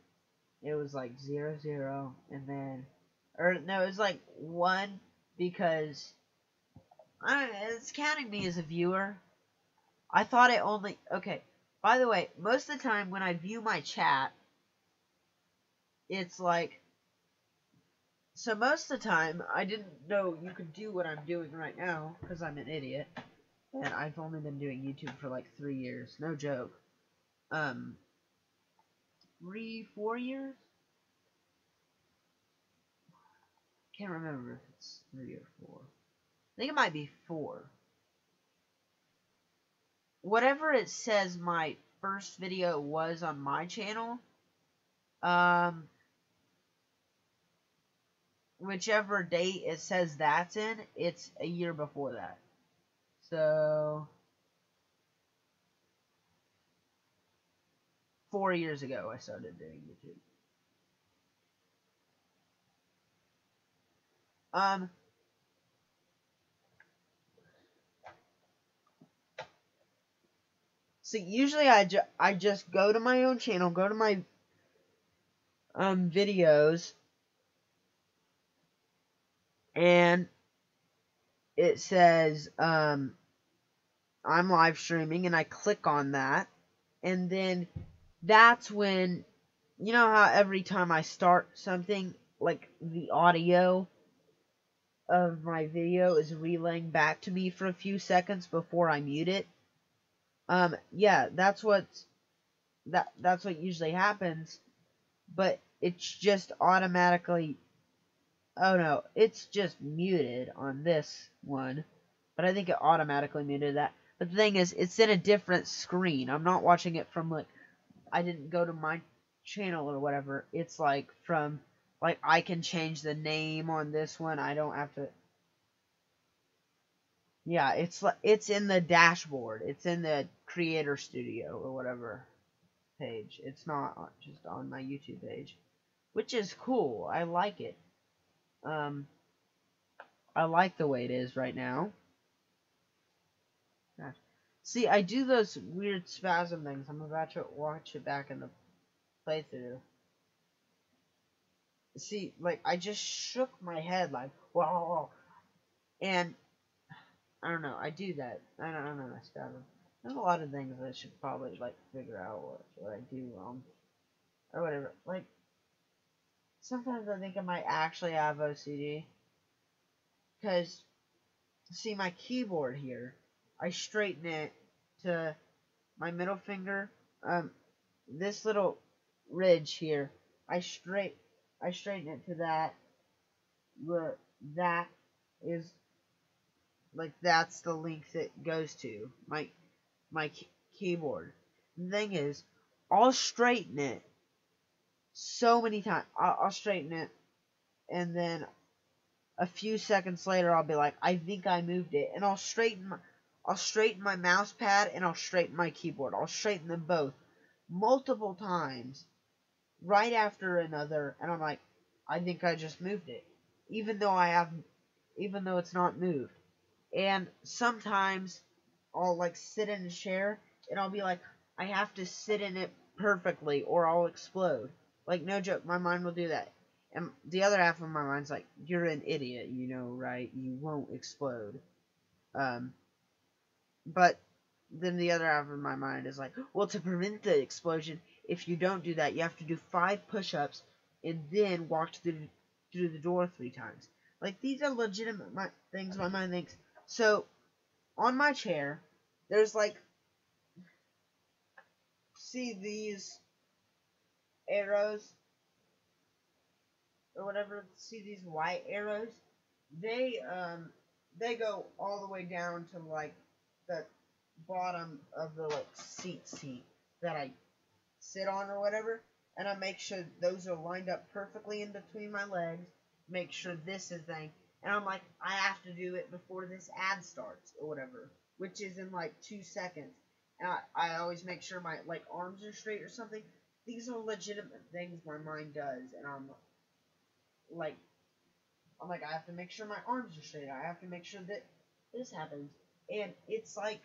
it was like 0, and then, or no, it was like 1 because it's counting me as a viewer. I thought it only, okay, by the way, most of the time when I view my chat, it's like, so most of the time, I didn't know you could do what I'm doing right now, because I'm an idiot, and I've only been doing YouTube for like 3 years, no joke. 3, 4 years? Can't remember if it's 3 or 4. I think it might be 4. Whatever it says my first video was on my channel, whichever date it says that's in, it's a year before that. So 4 years ago I started doing YouTube. So usually I just go to my own channel, go to my videos, and it says I'm live streaming, and I click on that, and then that's when, you know how every time I start something, like the audio of my video is relaying back to me for a few seconds before I mute it. Yeah, that's what usually happens, but it's just automatically, oh no, it's just muted on this one, but I think it automatically muted that. But the thing is, it's in a different screen. I'm not watching it from, like, I didn't go to my channel or whatever. It's like from, like, I can change the name on this one. I don't have to. Yeah, it's in the dashboard. It's in the Creator Studio or whatever page. It's not just on my YouTube page, which is cool. I like it. I like the way it is right now. Gosh. See, I do those weird spasm things. I'm about to watch it back in the playthrough. See, like, I just shook my head like, whoa, and I don't know, I do that. I don't know, I spasm. There's a lot of things I should probably, like, figure out what I do wrong, or whatever. Like, sometimes I think I might actually have OCD, because, see, my keyboard here, I straighten it to my middle finger, this little ridge here, I straighten it to that, where that is, like, that's the length it goes to, my keyboard. The thing is, I'll straighten it so many times, I'll straighten it, and then a few seconds later, I'll be like, I think I moved it, and I'll straighten my mouse pad, and I'll straighten my keyboard. I'll straighten them both multiple times, right after another, and I'm like, I think I just moved it, even though it's not moved. And sometimes I'll, like, sit in a chair, and I'll be like, I have to sit in it perfectly, or I'll explode. Like, no joke, my mind will do that. And the other half of my mind's like, you're an idiot, you know, right? You won't explode. But then the other half of my mind is like, well, to prevent the explosion, if you don't do that, you have to do 5 push-ups and then walk through the door 3 times. Like, these are legitimate things my mind thinks. So, on my chair, there's like, see these arrows or whatever? See these white arrows? They go all the way down to like the bottom of the like seat that I sit on or whatever, and I make sure those are lined up perfectly in between my legs, make sure this is thing, and I'm like, I have to do it before this ad starts or whatever, which is in like 2 seconds, and I always make sure my like arms are straight or something. These are legitimate things my mind does, and I'm like, I have to make sure my arms are straight, I have to make sure that this happens, and it's like,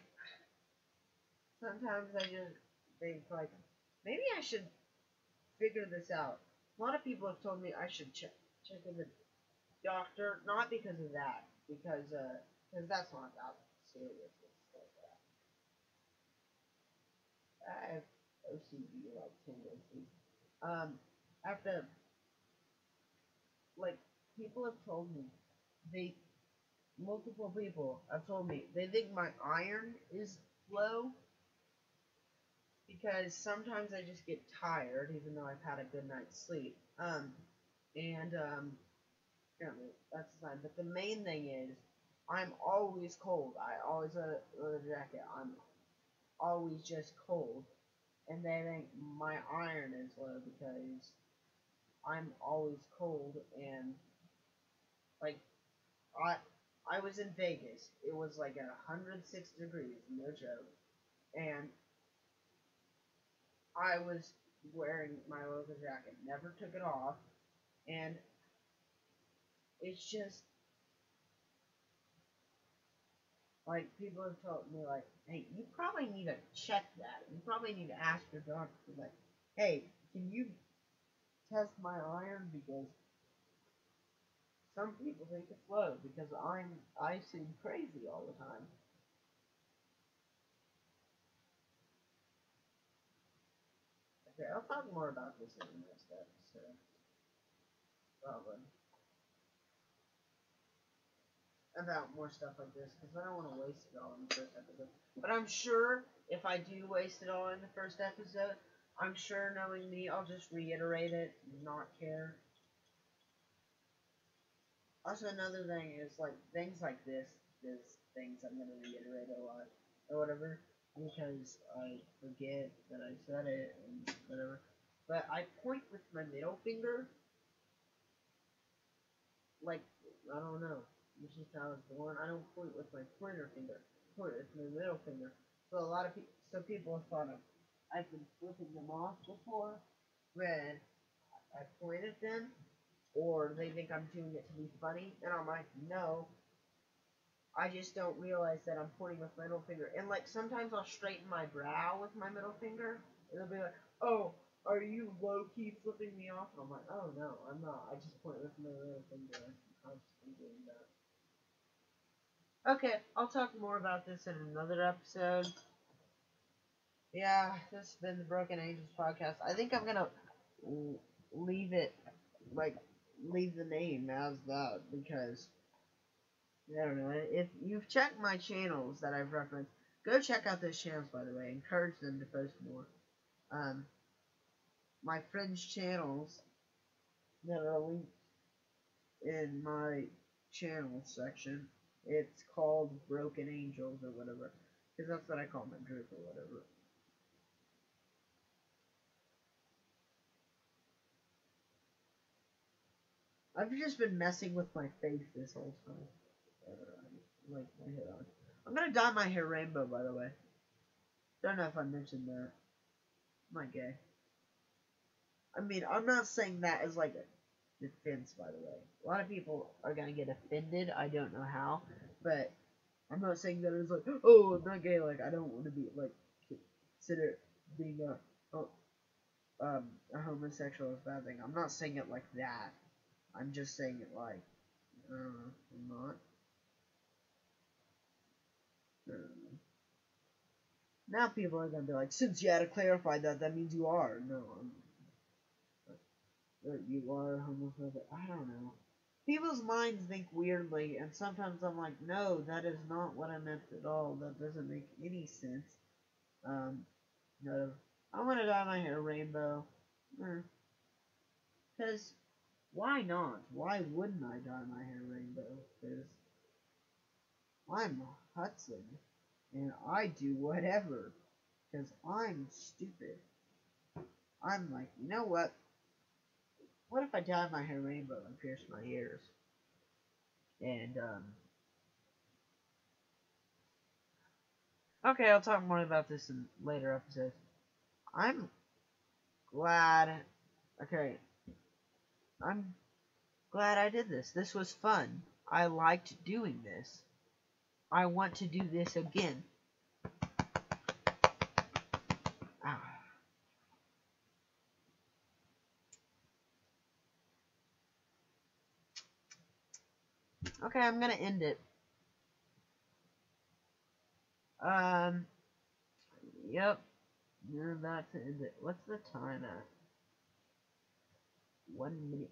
sometimes I just think like, maybe I should figure this out. A lot of people have told me I should check with the doctor, not because of that, because that's not that serious. Like that. I have OCD like tendencies. I have to, like, people have told me, multiple people have told me they think my iron is low because sometimes I just get tired even though I've had a good night's sleep. Apparently that's the sign. But the main thing is, I'm always cold. I always wear a jacket. I'm always just cold. And they think my iron is low because I'm always cold. And, like, I was in Vegas. It was like at 106 degrees, no joke. And I was wearing my leather jacket. Never took it off. And it's just, like, people have told me, like, hey, you probably need to check that. You probably need to ask your doctor, like, hey, can you test my iron? Because some people think it's low, because I seem crazy all the time. Okay, I'll talk more about this in the next episode. Probably. About more stuff like this, because I don't want to waste it all in the first episode. But I'm sure if I do waste it all in the first episode, I'm sure, knowing me, I'll just reiterate it and not care. Also, another thing is, like, things like this is things I'm going to reiterate a lot, or whatever, because I forget that I said it, and whatever. But I point with my middle finger, like, I don't know. This is how I was born. I don't point with my pointer finger. I point with my middle finger. So a lot of people have thought I've been flipping them off before when I point at them, or they think I'm doing it to be funny, and I'm like, no, I just don't realize that I'm pointing with my middle finger. And like sometimes I'll straighten my brow with my middle finger, and they'll be like, oh, are you low-key flipping me off? And I'm like, oh no, I'm not. I just point with my middle finger. I'm constantly doing that. Okay, I'll talk more about this in another episode. Yeah, this has been the Broken Angels podcast. I think I'm gonna leave it, like, leave the name as that, because, I don't know, if you've checked my channels that I've referenced, go check out those channels, by the way. Encourage them to post more. My friends' channels that are linked in my channel section, it's called Broken Angels or whatever, because that's what I call my group or whatever. I've just been messing with my face this whole time. Like my hair on. I'm gonna dye my hair rainbow, by the way. Don't know if I mentioned that. I'm not gay. I mean, I'm not saying that as like a defense, by the way. A lot of people are gonna get offended. I don't know how, but I'm not saying that as like, oh, I'm not gay. Like, I don't want to be like consider being a homosexual is a bad thing. I'm not saying it like that. I'm just saying it like, I'm not. Now people are gonna be like, since you had to clarify that, that means you are. No, you are homophobic. I don't know. People's minds think weirdly, and sometimes I'm like, no, that is not what I meant at all. That doesn't make any sense. No, I want to dye my hair rainbow. Because, why not? Why wouldn't I dye my hair rainbow? Because I'm Hudson, and I do whatever. Because I'm stupid. I'm like, you know what? What if I dye my hair rainbow and pierce my ears? And, okay, I'll talk more about this in later episodes. I'm glad, okay, I'm glad I did this. This was fun. I liked doing this. I want to do this again. Ah. Okay, I'm gonna end it. Yep. You're about to end it. What's the time at? 1 minute.